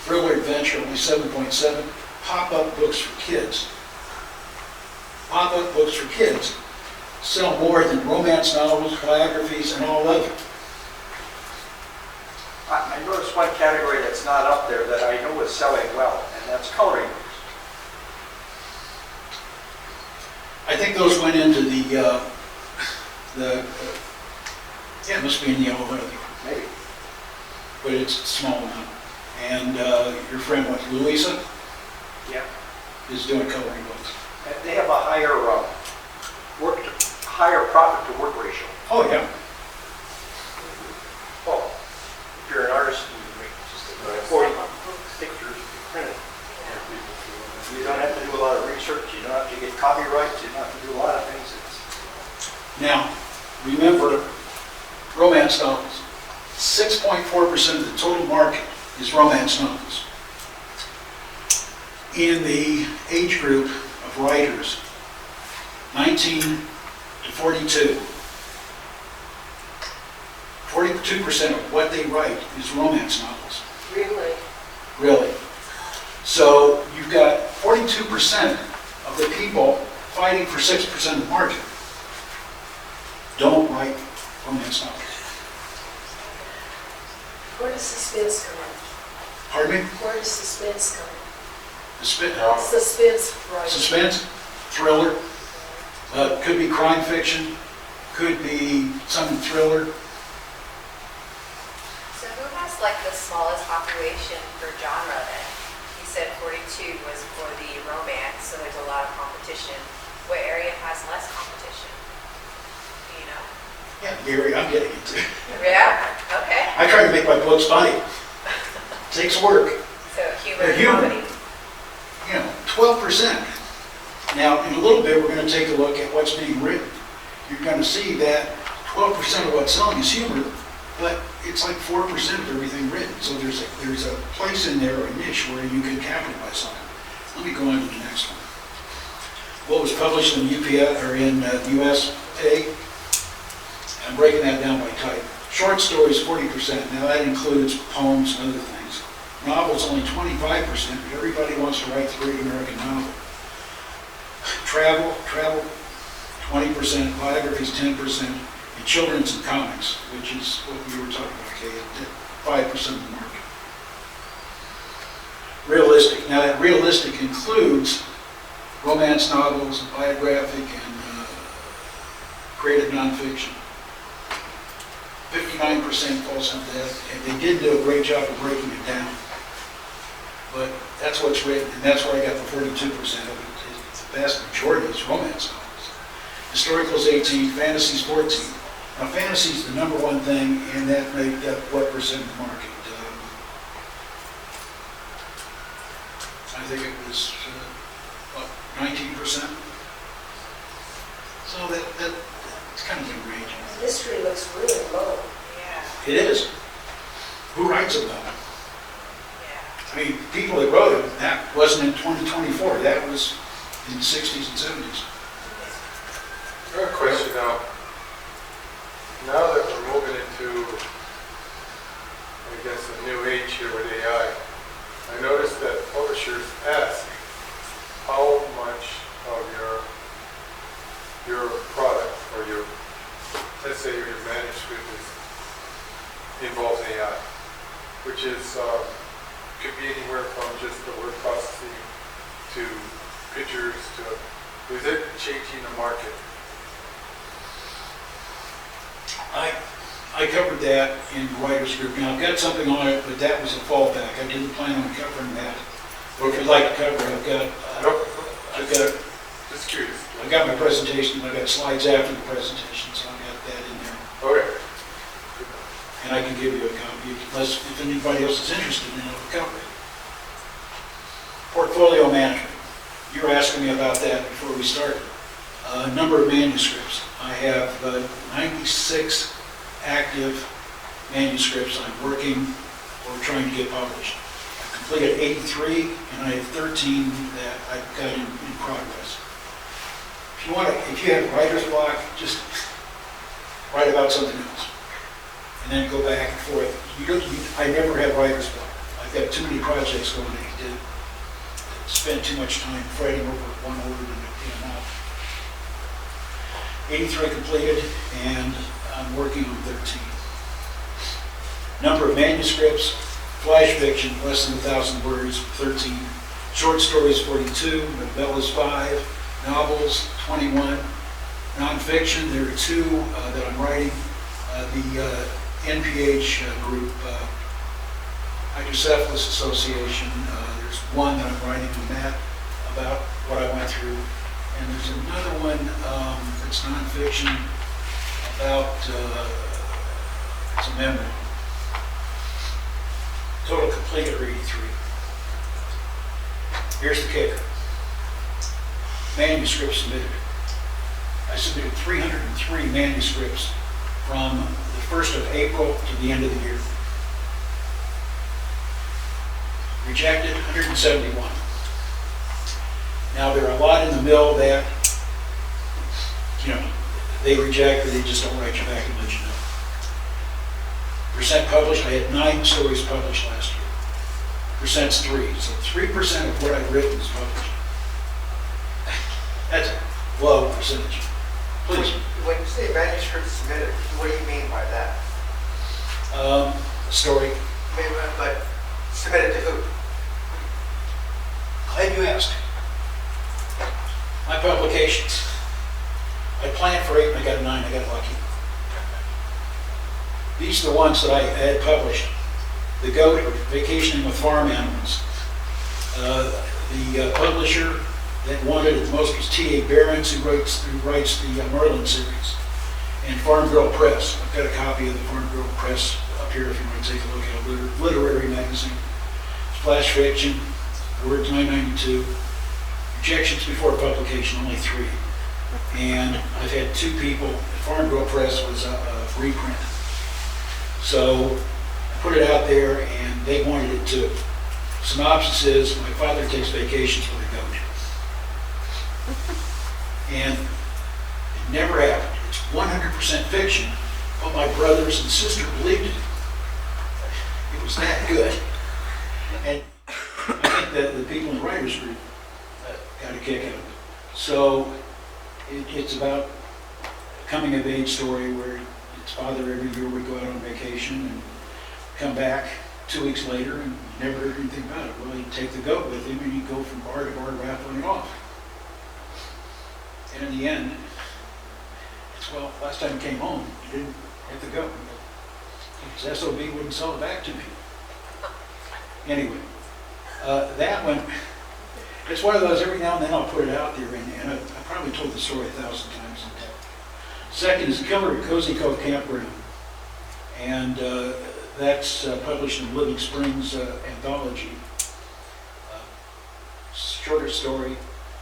Thriller adventure, only 7.7. Pop-up books for kids. Pop-up books for kids sell more than romance novels, biographies, and all other.
I noticed one category that's not up there that I know is selling well, and that's coloring books.
I think those went into yeah, it must be in the yellow leather,
Maybe.
but it's a small amount. And your friend, what, Louisa,
Yeah.
is doing coloring books.
And they have a higher profit to work ratio.
Oh, yeah.
Well, if you're an artist, you make just 40 pictures, you print it. You don't have to do a lot of research, you don't have to get copyrights, you don't have to do a lot of things.
Now, remember, romance novels. 6.4% of the total market is romance novels. In the age group of writers, 19 to 42, 42% of what they write is romance novels.
Really?
Really. So you've got 42% of the people fighting for 6% of the market don't write romance novels.
Where does suspense come in?
Pardon me?
Where does suspense come in? Suspense writing.
Suspense, thriller, could be crime fiction, could be some thriller.
So who has like the smallest population for genre then? You said 42 was for the romance, so there's a lot of competition. What area has less competition? Do you know?
Yeah, Gary, I'm getting into.
Yeah, okay.
I try to make my books funny. Takes work.
So humor and
Humor.
comedy.
12%. Now, in a little bit, we're going to take a look at what's being written. You're going to see that 12% of what's selling is humor, but it's like 4% of everything written. So there's a place in there, a niche, where you can capitalize on it. Let me go on to the next one. What was published in UPS or in USA? I'm breaking that down by type. Short stories, 40%. Now that includes poems and other things. Novels, only 25%, but everybody wants to write the great American novel. Travel, 20%, biographies, 10%, and children's and comics, which is what we were talking about, Kay, at 5% of the market. Realistic. Now that realistic includes romance novels, biographic, and creative nonfiction. 59% falls into that, and they did do a great job of breaking it down. But that's what's written, and that's where I got the 42% of it. The vast majority is romance novels. Historical's 18, fantasy's 14. Now, fantasy's the #1 thing, and that made up what percent of the market? I think it was, 19%? So that's kind of in range.
History looks really low.
Yeah,
It is. Who writes about it?
yeah.
I mean, people that wrote it, that wasn't in 2024, that was in the 60s and 70s.
I have a question now. Now that we're moving into, I guess, a new age here with AI, I noticed that publishers ask how much of your product or let's say your manuscript involves AI, which is could be anywhere from just the word processing to pictures to, is it changing the market?
I covered that in the writer's group. Now, I've got something on it, but that was a fallback. I didn't plan on covering that. Or if you'd like to cover it,
Just curious.
I've got my presentation, I've got slides after the presentation, so I've got that in there.
Okay.
And I can give you a copy, unless if anybody else is interested in it, I'll cover it. Portfolio management. You were asking me about that before we started. Number of manuscripts. I have 96 active manuscripts I'm working or trying to get published. I've completed 83, and I have 13 that I've got in progress. If you have writer's block, just write about something else, and then go back and forth. I never have writer's block. I've got too many projects going to spend too much time fighting over one word in a mouth. 83 completed, and I'm working on 13. Number of manuscripts, flash fiction, less than 1,000 words, 13. Short stories, 42. Novellas, 5. Novels, 21. Nonfiction, there are 2 that I'm writing. The NPH group, Hydrocephalus Association, there's 1 that I'm writing on that about what I went through. And there's another one that's nonfiction about, it's a memoir. Total completed are 83. Here's the kicker. Manuscripts submitted. I submitted 303 manuscripts from the 1st of April to the end of the year. Rejected, 171. Now, there are a lot in the mill that, they reject or they just don't write you back and let you know. Percent published, I had 9 stories published last year. Percent's 3, so 3% of what I've written is published. That's a low percentage. Please.
When you say manuscript submitted, what do you mean by that?
A story.
But submitted to who?
Glad you asked. My publications. I planned for 8 and I got 9, I got lucky. These are the ones that I had published. The Goat, or Vacationing with Farm Animals. The publisher that wanted it the most was T.A. Behrens, who writes the Merlin series. And Farm Girl Press. I've got a copy of the Farm Girl Press up here if you want to take a look at a literary magazine. Flash fiction, words 992. Rejections before publication, only 3. And I've had 2 people, the Farm Girl Press was a reprint. So I put it out there and they wanted it too. Synopsis is, my father takes vacations with a goat. And it never happened. It's 100% fiction, but my brothers and sister believed it. It was that good. And I think that the people in the writers group got a kick out of it. So it's about a coming of age story where its father every year would go out on vacation and come back 2 weeks later and never heard anything about it. Well, he'd take the goat with him and he'd go from bar to bar raffling it off. And in the end, last time he came home, he didn't get the goat. His SOB wouldn't sell it back to me. Anyway, that one, it's one of those, every now and then I'll put it out there, and I probably told the story 1,000 times. Second is Killer at Cozy Cove Campground, and that's published in Living Springs anthology. Shorter story,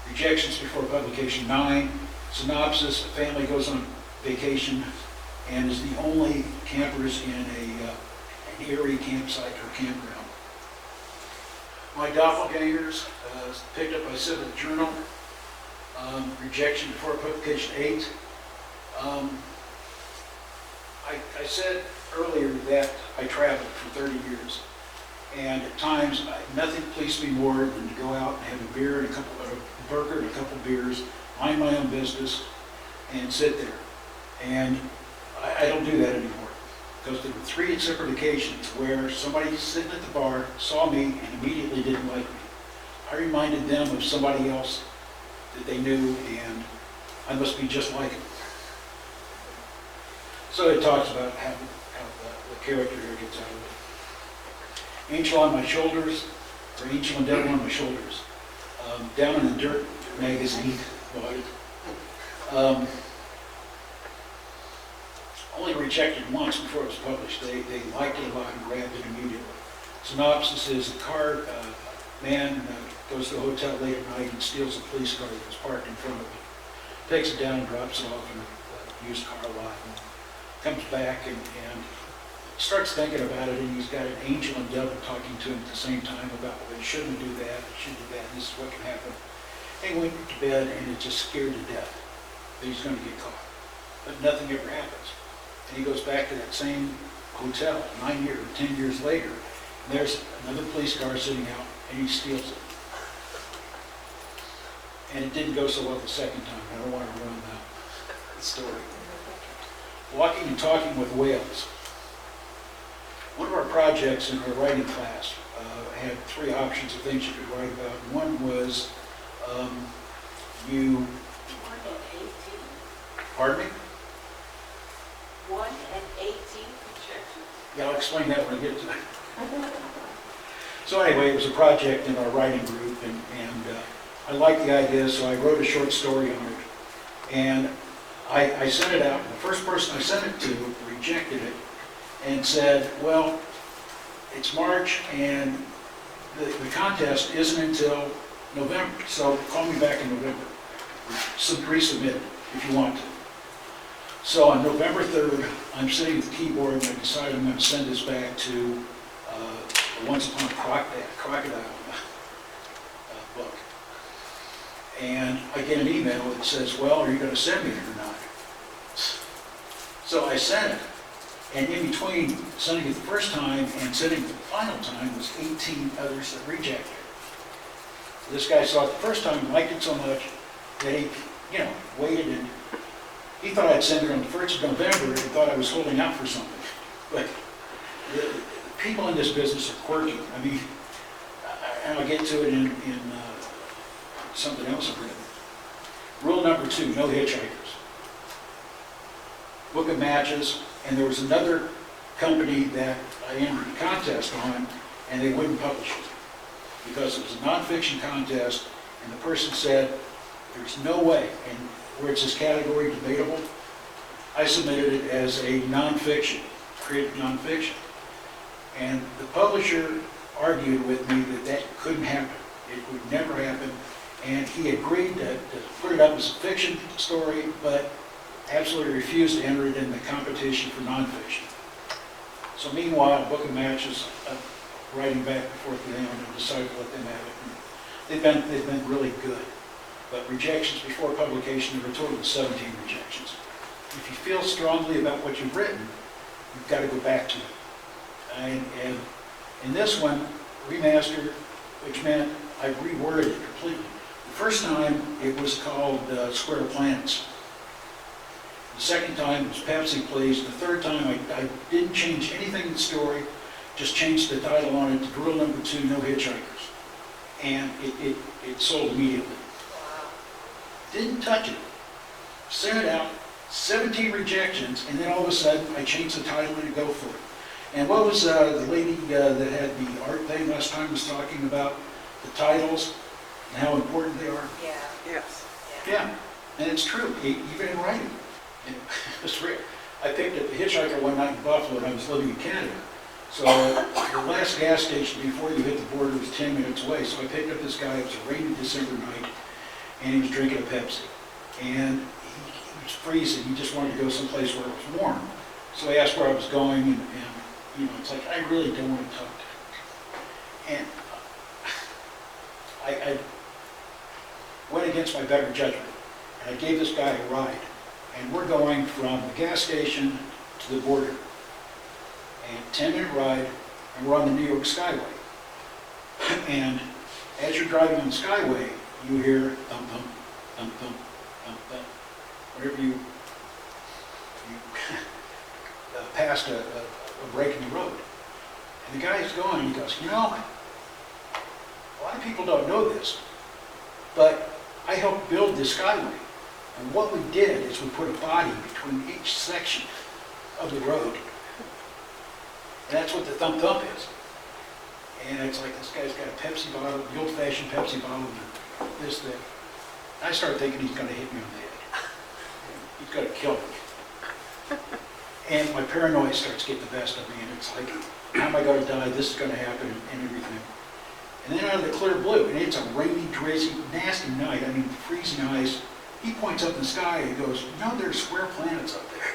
rejections before publication 9, synopsis, a family goes on vacation and is the only campers in an eerie campsite or campground. My Doppelgangers, picked up by Civic Journal, rejection before publication 8. I said earlier that I traveled for 30 years, and at times nothing pleased me more than to go out and have a beer and a burger and a couple beers, mind my own business, and sit there. And I don't do that anymore, because there were 3 separate occasions where somebody sitting at the bar saw me and immediately didn't like me. I reminded them of somebody else that they knew, and I must be just like them. So it talks about how the character here gets out of it. Angel on My Shoulders, or Angel and Devil on My Shoulders. Down in the Dirt magazine, bought it. Only rejected once before it was published. They liked it a lot and grabbed it immediately. Synopsis is man goes to a hotel late at night and steals a police car that was parked in front of it. takes it down and drops it off in a used car lot, and comes back and starts thinking about it, and he's got an angel and devil talking to him at the same time about, well, you shouldn't do that, you shouldn't do that, this is what can happen. And he went to bed, and it just scared to death that he's going to get caught. But nothing ever happens. And he goes back to that same hotel 9 years, 10 years later, and there's another police car sitting out, and he steals it. And it didn't go so well the second time. I don't want to ruin the story. Walking and talking with whales. One of our projects in our writing class had 3 options of things you could write about. One was you...
1 and 18.
Pardon me?
1 and 18 projections.
Yeah, I'll explain that when I get to it. So anyway, it was a project in our writing group, and I liked the idea, so I wrote a short story on it. And I sent it out. The first person I sent it to rejected it and said, well, it's March, and the contest isn't until November, so call me back in November. Resubmit it if you want to. So on November 3rd, I'm sitting at the keyboard, and I decide I'm going to send this back to Once Upon a Crocodile book. And I get an email that says, well, are you going to send me it or not? So I sent it. And in between sending it the first time and sending it the final time was 18 others that rejected it. This guy saw it the first time, liked it so much that he, waited, and he thought I'd send it on the 1st of November and thought I was holding out for something. But the people in this business are quirky. I mean, and I'll get to it in something else I've written. Rule number 2, no hitchhikers. Book of matches, and there was another company that I entered a contest on, and they wouldn't publish it because it was a nonfiction contest, and the person said, there's no way, and where it says category debatable, I submitted it as a nonfiction, creative nonfiction. And the publisher argued with me that that couldn't happen. It would never happen. And he agreed to put it up as a fiction story, but absolutely refused to enter it in the competition for nonfiction. So meanwhile, Book of Matches, writing back and forth with them, and decided to let them have it. They've been really good. But rejections before publication, there were a total of 17 rejections. If you feel strongly about what you've written, you've got to go back to it. And in this one, remastered, which meant I reworded it completely. The first time, it was called Square Planets. The second time, it was Pepsi, Please. The third time, I didn't change anything in the story, just changed the title on it to Rule Number 2, No Hitchhikers. And it sold immediately.
Wow.
Didn't touch it. Sent it out, 17 rejections, and then all of a sudden, I changed the title and go for it. And what was the lady that had the art thing last time was talking about the titles and how important they are?
Yeah.
Yes.
Yeah, and it's true, even in writing. It's real. I picked up a hitchhiker one night in Buffalo, and I was living in Canada. So the last gas station before you hit the border was 10 minutes away. So I picked up this guy. It was a rainy December night, and he was drinking a Pepsi. And he was freezing. He just wanted to go someplace where it was warm. So I asked where I was going, and it's like, I really don't want to talk to him. And I went against my better judgment, and I gave this guy a ride. And we're going from the gas station to the border. And 10-minute ride, and we're on the New York Skyway. And as you're driving on the Skyway, you hear thump, thump, thump, thump, thump, thump. Whenever you passed a break in the road. And the guy's going, he goes, a lot of people don't know this, but I helped build this Skyway. And what we did is we put a body between each section of the road. And that's what the thump thump is. And it's like this guy's got a Pepsi bottle, the old-fashioned Pepsi bottle, and this thing. I started thinking he's going to hit me on the head. He's going to kill me. And my paranoia starts getting the best of me, and it's like, how am I going to die? This is going to happen, and everything. And then out of the clear blue, and it's a rainy, drizzly, nasty night. I mean, freezing ice. he points up in the sky and he goes, "No, there's square planets up there."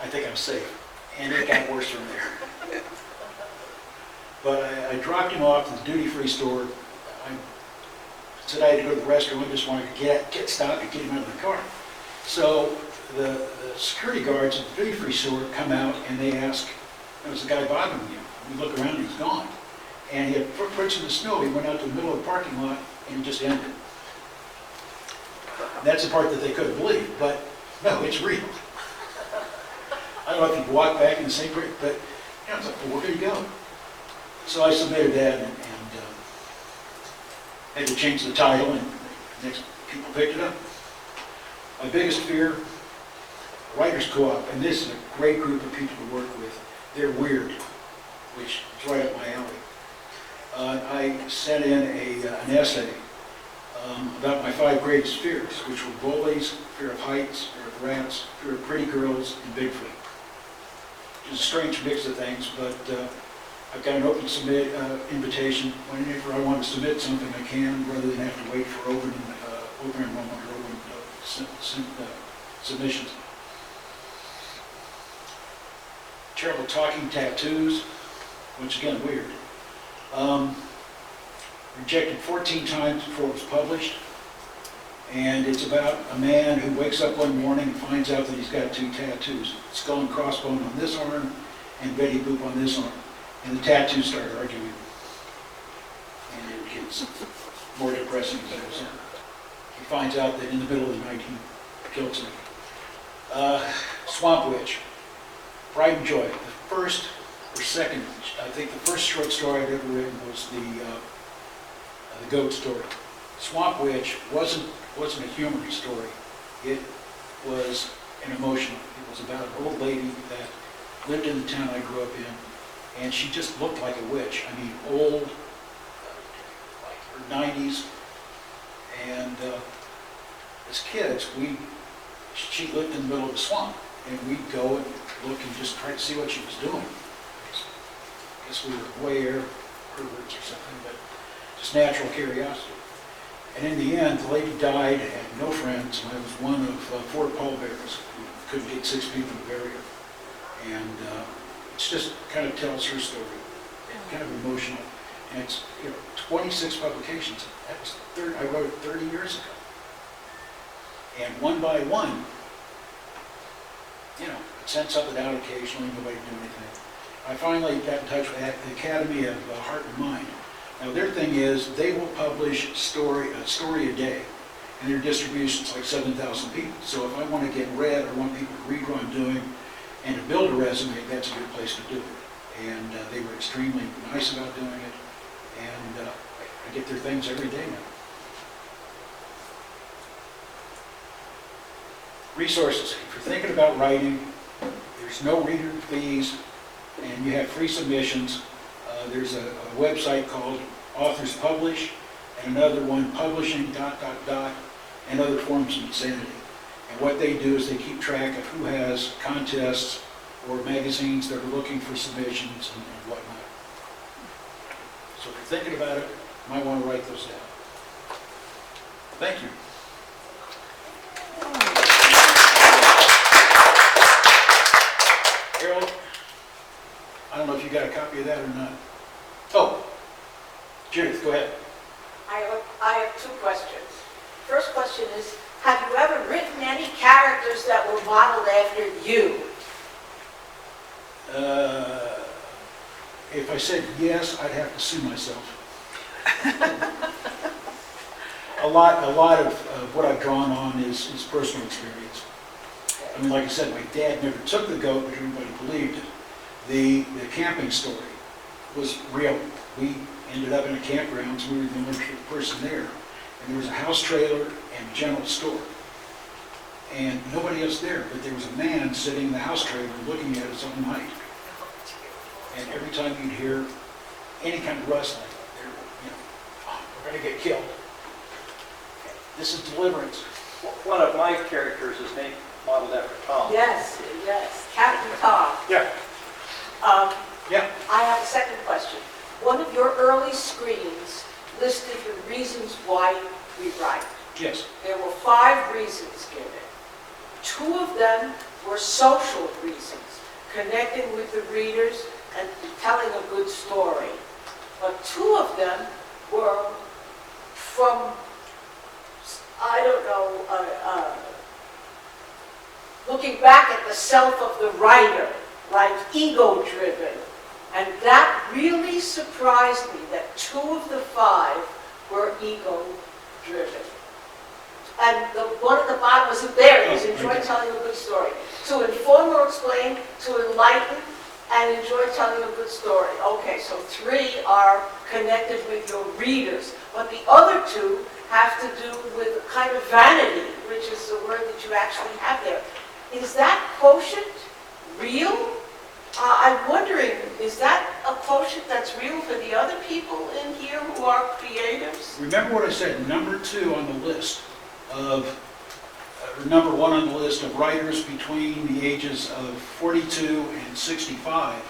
I think I'm safe. And it got worse from there. But I dropped him off at the duty-free store. I said I had to go to the restroom. I just wanted to get stopped and get him out of the car. So the security guards at the duty-free store come out and they ask, "There's a guy bothering you?" We look around and he's gone. And he had footprints in the snow. He went out to the middle of the parking lot and just ended. That's the part that they couldn't believe, but no, it's real. I don't know if he'd walk back in the same place, but I was like, "Well, where did he go?" So I submitted that and had to change the title, and next people picked it up. My biggest fear, Writers Co-op, and this is a great group of people to work with. They're weird, which is right up my alley. I sent in an essay about my 5 greatest fears, which were bullies, fear of heights, fear of rats, fear of pretty girls, and Bigfoot. It's a strange mix of things, but I've got an open submit invitation. Whenever I want to submit something, I can, rather than have to wait for open enrollment or open submissions. Terrible talking tattoos, once again, weird. Rejected 14 times before it was published. And it's about a man who wakes up one morning and finds out that he's got 2 tattoos. Skull and crossbone on this arm and Betty Boop on this arm. And the tattoos start arguing. And it gets more depressing as it goes on. He finds out that in the middle of the night he killed somebody. Swamp Witch. Pride and Joy. The first or second, I think the first short story I'd ever written was the goat story. Swamp Witch wasn't a humorous story. It was an emotional. It was about an old lady that lived in the town I grew up in, and she just looked like a witch. I mean, old, like her 90s. And as kids, she lived in the middle of the swamp, and we'd go and look and just try to see what she was doing. I guess we were way perverts or something, but just natural curiosity. And in the end, the lady died, had no friends, and I was one of 4 pallbearers who couldn't get 6 people to bury her. And it's just kind of tells her story, and kind of emotional. And it's 26 publications. That was I wrote it 30 years ago. And one by one, I'd send something out occasionally, nobody would do anything. I finally got in touch with the Academy of Heart and Mind. Now their thing is they will publish a story a day, and their distribution's like 7,000 people. So if I want to get read or want people to read what I'm doing and to build a resume, that's a good place to do it. And they were extremely nice about doing it, and I get their things every day now. Resources. If you're thinking about writing, there's no reader fees, and you have free submissions. There's a website called Authors Publish, and another one, publishing ... and other forms of insanity. And what they do is they keep track of who has contests or magazines that are looking for submissions and whatnot. So if you're thinking about it, you might want to write those down. Thank you. Harold, I don't know if you got a copy of that or not. Oh, Judith, go ahead.
I have 2 questions. First question is, have you ever written any characters that were modeled after you?
If I said yes, I'd have to sue myself. A lot of what I've drawn on is personal experience. I mean, like I said, my dad never took the goat, but everybody believed it. The camping story was real. We ended up in a campground, so we were the only person there. And there was a house trailer and a general store. And nobody else there, but there was a man sitting in the house trailer looking at us all night. And every time you'd hear any kind of rustling, we're going to get killed. This is deliverance.
One of my characters is modeled after Thom.
Yes, Captain Thom.
Yeah. Yeah.
I have a second question. One of your early screens listed the reasons why we write.
Yes.
There were 5 reasons given. 2 of them were social reasons, connecting with the readers and telling a good story. But 2 of them were from, I don't know, looking back at the self of the writer, like ego-driven. And that really surprised me, that 2 of the 5 were ego-driven. And the one at the bottom wasn't there. It was enjoy telling a good story. To inform or explain, to enlighten, and enjoy telling a good story. Okay, so 3 are connected with your readers. But the other 2 have to do with a kind of vanity, which is the word that you actually have there. Is that quotient real? I'm wondering, is that a quotient that's real for the other people in here who are creatives?
Remember what I said, number 2 on the list of, or number 1 on the list of writers between the ages of 42 and 65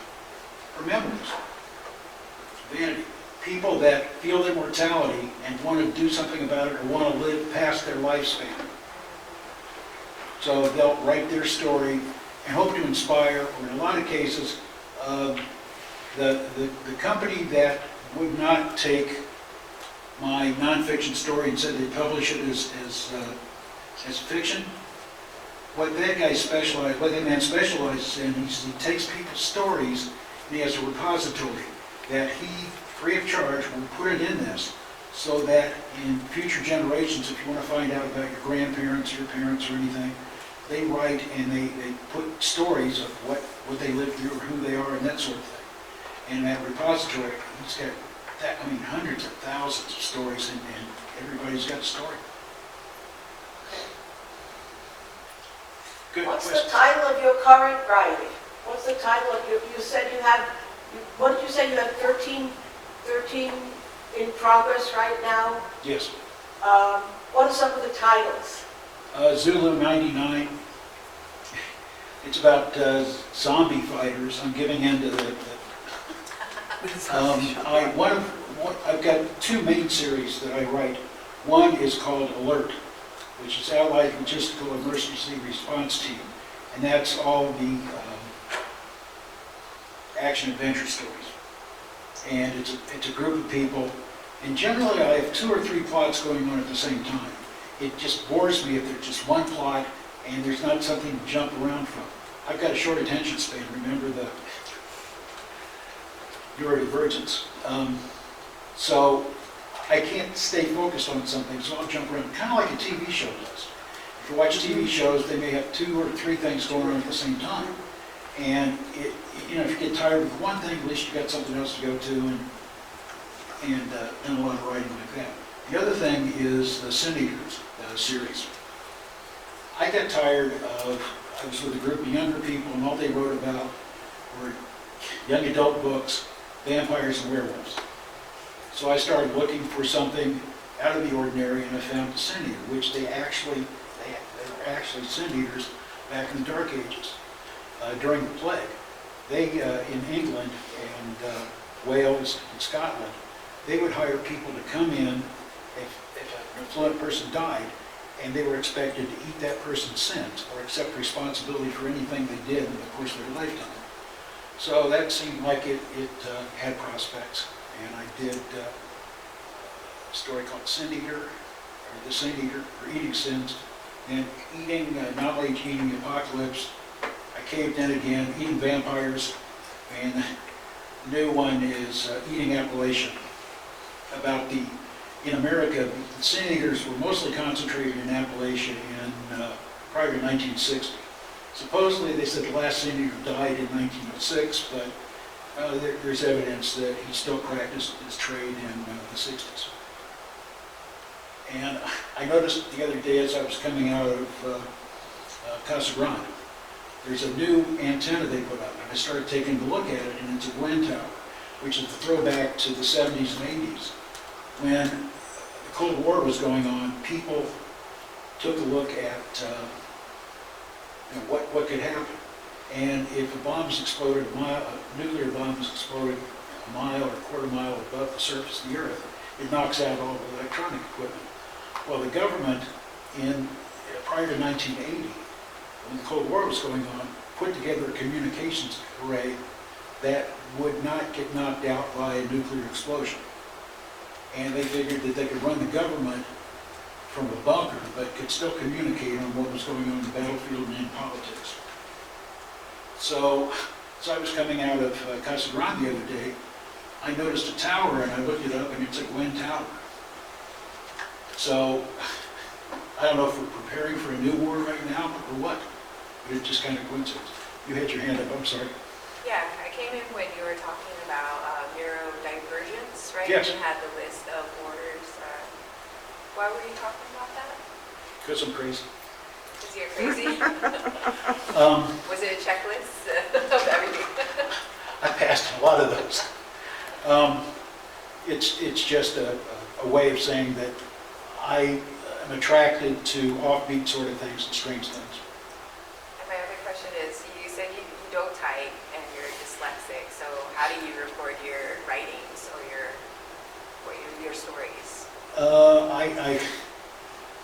are memories. Vanity. People that feel their mortality and want to do something about it or want to live past their lifespan. So they'll write their story and hope to inspire, or in a lot of cases, the company that would not take my nonfiction story and said they'd publish it as fiction, what that man specializes in, he takes people's stories and he has a repository that he, free of charge, will put it in this so that in future generations, if you want to find out about your grandparents, your parents, or anything, they write and they put stories of what they lived through, or who they are, and that sort of thing. And that repository, he's got hundreds of thousands of stories, and everybody's got a story. Good
What's
question.
the title of your current writing? What's the title of your, you said you have, what did you say, you have 13 in progress right now?
Yes.
What are some of the titles?
Zulu 99. It's about zombie fighters. I'm giving in to I've got 2 main series that I write. One is called Alert, which is Allied Logistical Emergency Response Team, and that's all the action-adventure stories. And it's a group of people, and generally I have 2 or 3 plots going on at the same time. It just bores me if there's just one plot and there's not something to jump around from. I've got a short attention span, remember the neurodivergence. So I can't stay focused on something, so I'll jump around, kind of like a TV show does. If you watch TV shows, they may have 2 or 3 things going on at the same time. And if you get tired of one thing, at least you've got something else to go to, and done a lot of writing like that. The other thing is the Sin Eaters series. I got tired of, I was with a group of younger people, and all they wrote about were young adult books, vampires and werewolves. So I started looking for something out of the ordinary, and I found the Sin Eater, which they were actually Sin Eaters back in the Dark Ages, during the plague. They, in England and Wales and Scotland, they would hire people to come in if an affluent person died, and they were expected to eat that person's sins or accept responsibility for anything they did in the course of their lifetime. So that seemed like it had prospects, and I did a story called Sin Eater, or The Sin Eater, or Eating Sins, and eating, knowledge, eating the apocalypse. I caved in again, eating vampires, and the new one is Eating Appalachian, about in America, the Sin Eaters were mostly concentrated in Appalachia prior to 1960. Supposedly, they said the last Sin Eater died in 1906, but there's evidence that he still practiced his trade in the 60s. And I noticed the other day as I was coming out of Casa Grande, there's a new antenna they put up, and I started taking a look at it, and it's a Gwen Tower, which is a throwback to the 70s and 80s. When the Cold War was going on, people took a look at what could happen. And if a bomb's exploded, a nuclear bomb's exploded a mile or a quarter mile above the surface of the Earth, it knocks out all the electronic equipment. Well, the government prior to 1980, when the Cold War was going on, put together a communications array that would not get knocked out by a nuclear explosion. And they figured that they could run the government from a bunker, but could still communicate on what was going on in the battlefield and in politics. So I was coming out of Casa Grande the other day, I noticed a tower and I looked it up and it's a Gwen Tower. So I don't know if we're preparing for a new war right now or what, but it's just kind of coincidence. You had your hand up, I'm sorry.
Yeah, I came in when you were talking about neurodivergence, right?
Yes.
You had the list of borders. Why were you talking about that?
Because I'm crazy.
Because you're crazy? Was it a checklist of everything?
I passed a lot of those. It's just a way of saying that I am attracted to offbeat sort of things and strange things.
And my other question is, you said you don't type and you're dyslexic, so how do you record your writings or your stories?
I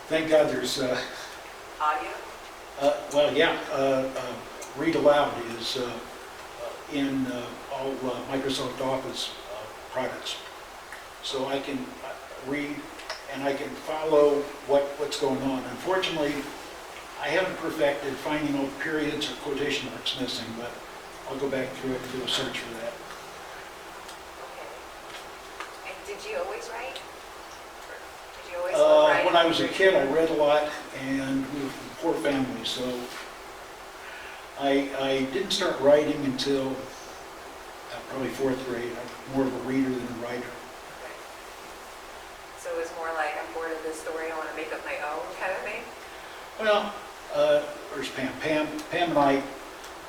thank God there's,
Audio?
well, yeah, read aloud is in all Microsoft Office products. So I can read and I can follow what's going on. Unfortunately, I haven't perfected finding all the periods or quotation marks missing, but I'll go back through it and do a search for that.
Okay. And did you always write? Did you always love writing?
When I was a kid, I read a lot, and we were from a poor family, so I didn't start writing until probably fourth grade. I'm more of a reader than a writer.
Okay. So it was more like, I'm bored of this story, I want to make up my own kind of thing?
Well, where's Pam? Pam and I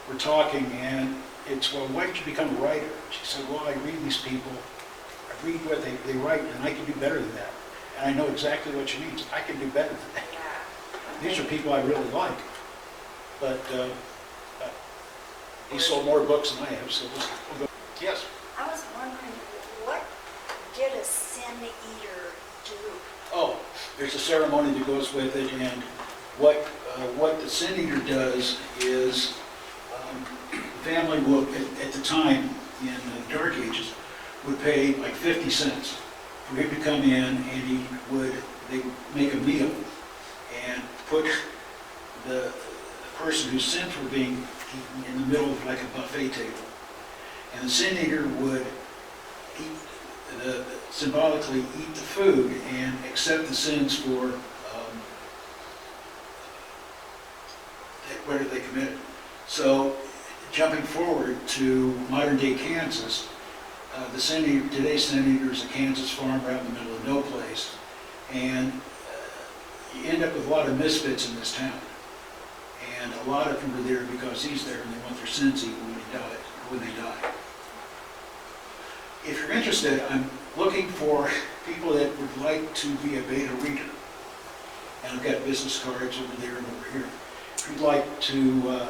were talking, and it's, well, why did you become a writer? She said, well, I read these people, I read what they write, and I can do better than that. And I know exactly what she means. I can do better than that.
Yeah.
These are people I really like. But he sold more books than I have, so we'll go. Yes?
I was wondering, what did a sin eater do?
Oh, there's a ceremony that goes with it, and what the sin eater does is the family will, at the time in the Dark Ages, would pay like 50 cents for him to come in, and they would make a meal and put the person whose sins were being eaten in the middle of like a buffet table. And the sin eater would symbolically eat the food and accept the sins for where they committed. So, jumping forward to modern day Kansas, today's sin eater is a Kansas farmer out in the middle of no place, and you end up with a lot of misfits in this town. And a lot of them are there because he's there and they want their sins eaten when they die. If you're interested, I'm looking for people that would like to be a beta reader. And I've got business cards over there and over here. If you'd like to,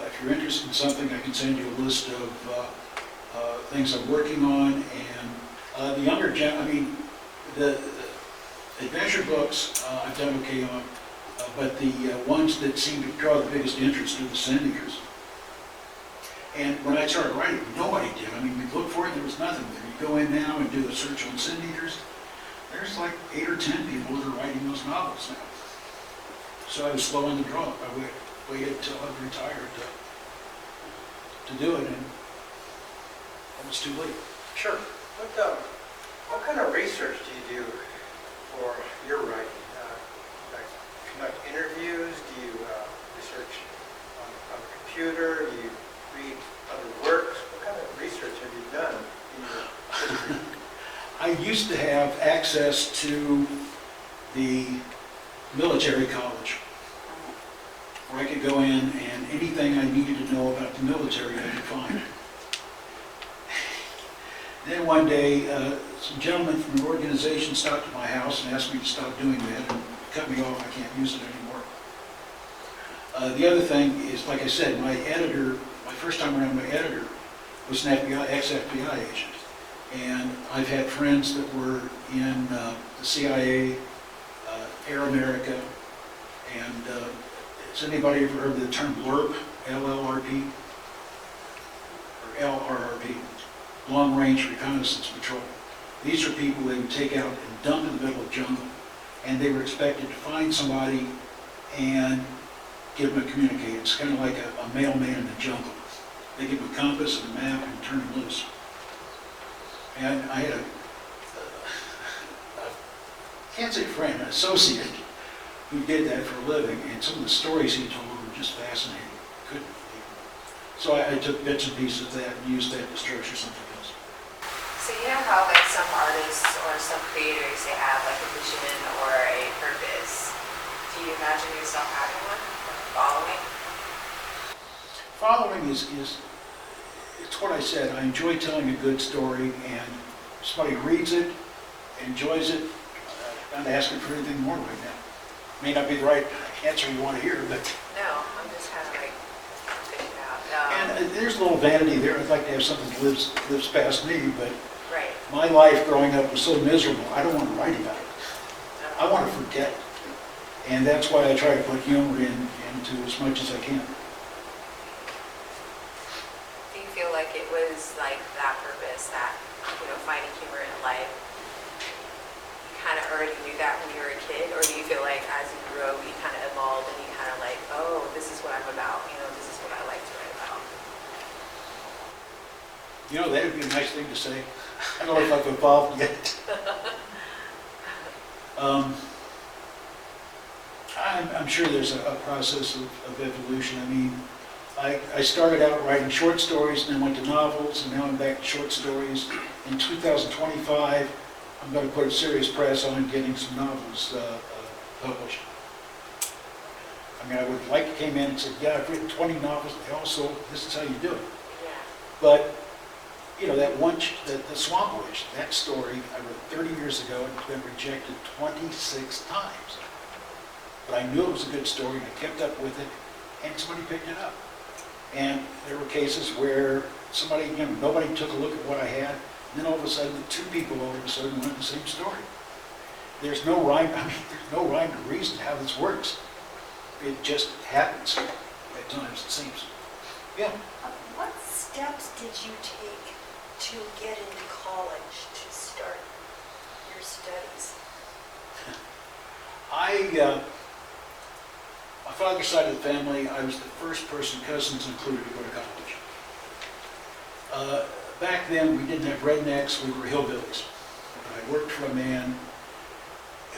if you're interested in something, I can send you a list of things I'm working on. And the younger the adventure books I've done okay on, but the ones that seem to draw the biggest interest are the sin eaters. And when I started writing, nobody did. I mean, we looked for it and there was nothing there. You go in now and do a search on sin eaters, there's like 8 or 10 people that are writing those novels now. So I was slow on the draw. I waited until I was retired to do it, and it was too late. Sure.
What kind of research do you do for your writing? Like conduct interviews? Do you research on the computer? Do you read other works? What kind of research have you done in your history?
I used to have access to the military college, where I could go in and anything I needed to know about the military I could find. Then one day, some gentlemen from an organization stopped at my house and asked me to stop doing that and cut me off. I can't use it anymore. The other thing is, like I said, my first time around, my editor was an ex-FBI agent. And I've had friends that were in the CIA, Air America, and has anybody ever heard of the term LRP, L-L-R-P, or LRRP, Long Range Reconnaissance Patrol? These are people they would take out and dump in the middle of the jungle, and they were expected to find somebody and give them a communicator. It's kind of like a mailman in the jungle. They give them a compass and a map and turn them loose. And I had can't say friend, an associate who did that for a living, and some of the stories he told were just fascinating. Couldn't believe it. So I took bits and pieces of that and used that to structure something else.
So you know how like some artists or some creators, they have like a vision or a purpose. Do you imagine yourself having one or following?
Following is it's what I said. I enjoy telling a good story, and if somebody reads it, enjoys it, I'm not asking for anything more right now. May not be the right answer you want to hear, but...
No, I'm just kind of like thinking out.
And there's a little vanity there. I'd like to have something that lives past me, but
Right.
my life growing up was so miserable, I don't want to write about it. I want to forget it. And that's why I try to put humor into as much as I can.
Do you feel like it was like that purpose, that, finding humor in life, you kind of already knew that when you were a kid? Or do you feel like as you grow, you kind of evolved and you kind of like, oh, this is what I'm about, this is what I like to write about?
That would be a nice thing to say. I don't know if I've evolved yet. I'm sure there's a process of evolution. I mean, I started out writing short stories and then went to novels, and now I'm back to short stories. In 2025, I'm going to put a serious press on getting some novels published. I mean, I would like to came in and said, yeah, I've written 20 novels, they all sold, this is how you do it.
Yeah.
But, the Swamp Witch, that story I wrote 30 years ago, and it's been rejected 26 times. But I knew it was a good story, and I kept up with it, and somebody picked it up. And there were cases where somebody, nobody took a look at what I had, and then all of a sudden, two people all of a sudden wanted the same story. There's no rhyme, there's no rhyme or reason how this works. It just happens at times, it seems. Yeah.
What steps did you take to get into college to start your studies?
My father's side of the family, I was the first person, cousins included, to go to college. Back then, we didn't have rednecks, we were hillbillies. I worked for a man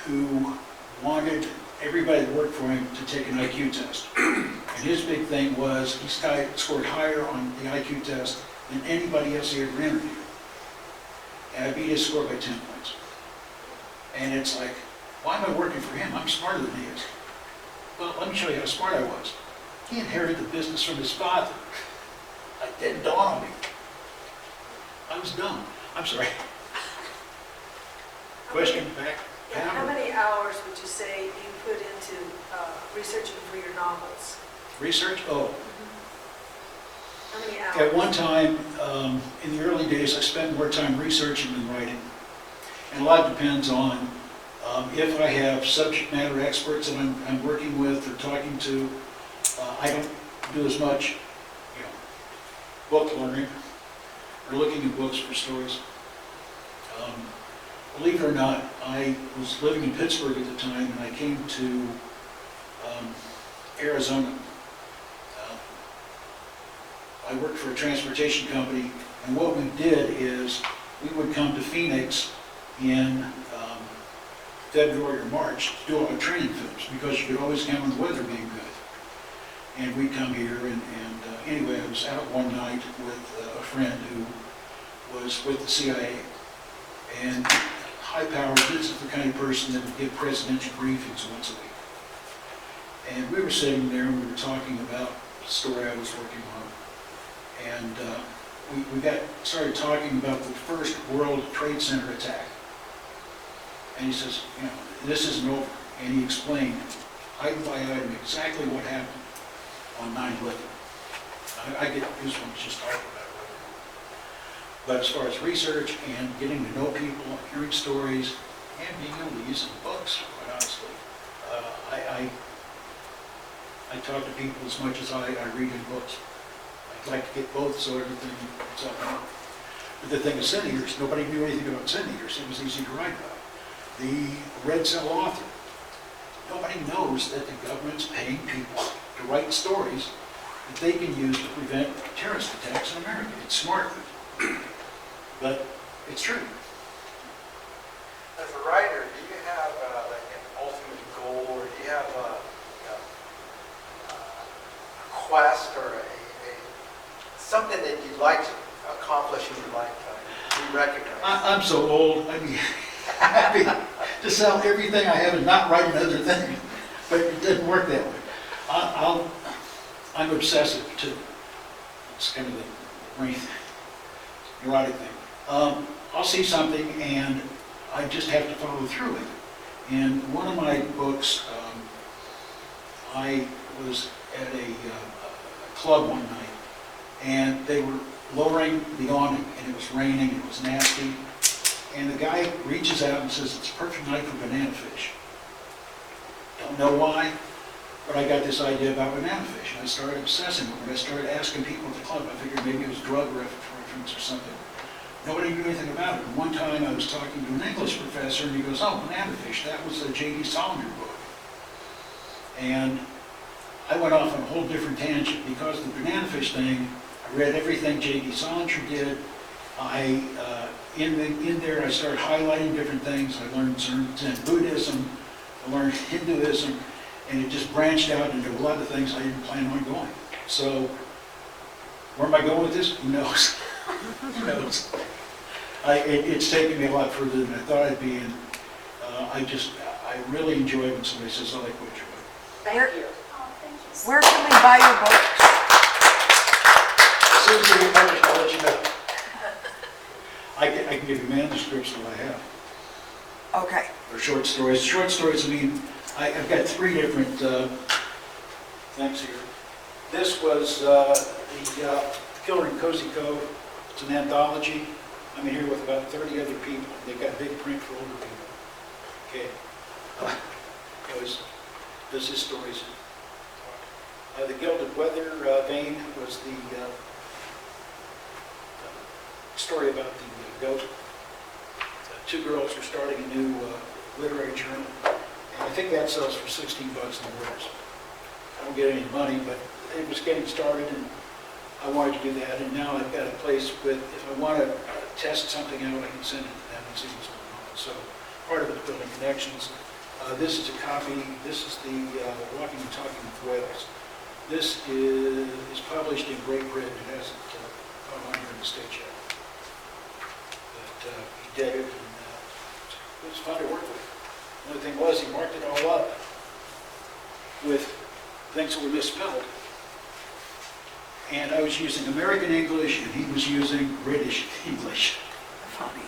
who wanted everybody that worked for him to take an IQ test. And his big thing was he scored higher on the IQ test than anybody else he ever interviewed. And I beat his score by 10 points. And it's like, why am I working for him? I'm smarter than he is. Well, let me show you how smart I was. He inherited the business from his father. It didn't dawn on me. I was dumb. I'm sorry. Question back.
Yeah, how many hours would you say you put into researching for your novels?
Research? Oh.
How many hours?
At one time, in the early days, I spent more time researching than writing. And a lot depends on if I have subject matter experts that I'm working with or talking to. I don't do as much, book learning or looking at books for stories. Believe it or not, I was living in Pittsburgh at the time, and I came to Arizona. I worked for a transportation company, and what we did is we would come to Phoenix in February or March to do all our training films, because you could always count on the weather being good. And we'd come here, and anyway, I was out one night with a friend who was with the CIA. And high-powered, this is the kind of person that would give presidential briefings once a week. And we were sitting there, and we were talking about the story I was working on. And we started talking about the first World Trade Center attack. And he says, this isn't over. And he explained, item by item, exactly what happened on 9/11. I get goosebumps just talking about it right now. But as far as research and getting to know people, hearing stories, and being able to use some books, quite honestly, I talk to people as much as I read in books. I'd like to get both, so everything is up and up. But the thing is, Sin Eaters, nobody knew anything about Sin Eaters. It was easy to write about. The Red Cell author. Nobody knows that the government's paying people to write stories that they can use to prevent terrorist attacks in America. It's smart, but it's true.
As a writer, do you have like an ultimate goal, or do you have a quest or something that you'd like to accomplish in your lifetime? Do you recognize?
I'm so old, I'd be happy to sell everything I have and not write another thing, but it doesn't work that way. I'm obsessive too. It's kind of the neurotic thing. I'll see something and I just have to follow through with it. In one of my books, I was at a club one night and they were lowering the awning and it was raining and it was nasty. And the guy reaches out and says, it's a perfect night for banana fish. Don't know why, but I got this idea about banana fish. And I started obsessing over it. I started asking people at the club. I figured maybe it was drug reference or something. Nobody knew anything about it. And one time I was talking to an English professor and he goes, oh, banana fish, that was a J.D. Salinger book. And I went off on a whole different tangent because the banana fish thing, I read everything J.D. Salinger did. In there, I started highlighting different things. I learned Zen Buddhism, I learned Hinduism, and it just branched out into a lot of things I didn't plan on going. So, where am I going with this? Who knows? Who knows? It's taken me a lot further than I thought I'd be, and I really enjoy when somebody says, I like what you're doing.
Thank you.
Oh, thank you.
Where can we buy your books?
As soon as they get published, I'll let you know. I can give you manuscripts that I have.
Okay.
Or short stories. Short stories, I mean, I've got 3 different things here. This was the Killer in Cozy Cove. It's an anthology. I'm here with about 30 other people. They've got big print for older people. Okay. Those his stories. The Gilded Weather Vein was the story about the goat. 2 girls were starting a new literary journal, and I think that sells for $16 in the Borders. I don't get any money, but it was getting started, and I wanted to do that. And now I've got a place with, if I want to test something out, I can send it to them and see what's going on. So part of it is building connections. This is a copy. This is the Walking and Talking with Whales. This is published in Great Britain. It hasn't gone on here in the States yet. But he did it, and it was fun to work with. The only thing was, he marked it all up with things that were misspelled. And I was using American English, and he was using British English.
Funny.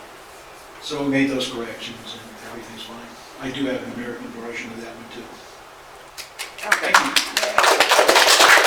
So we made those corrections, and everything's fine. I do have an American version of that one, too.
Okay.
Thank you.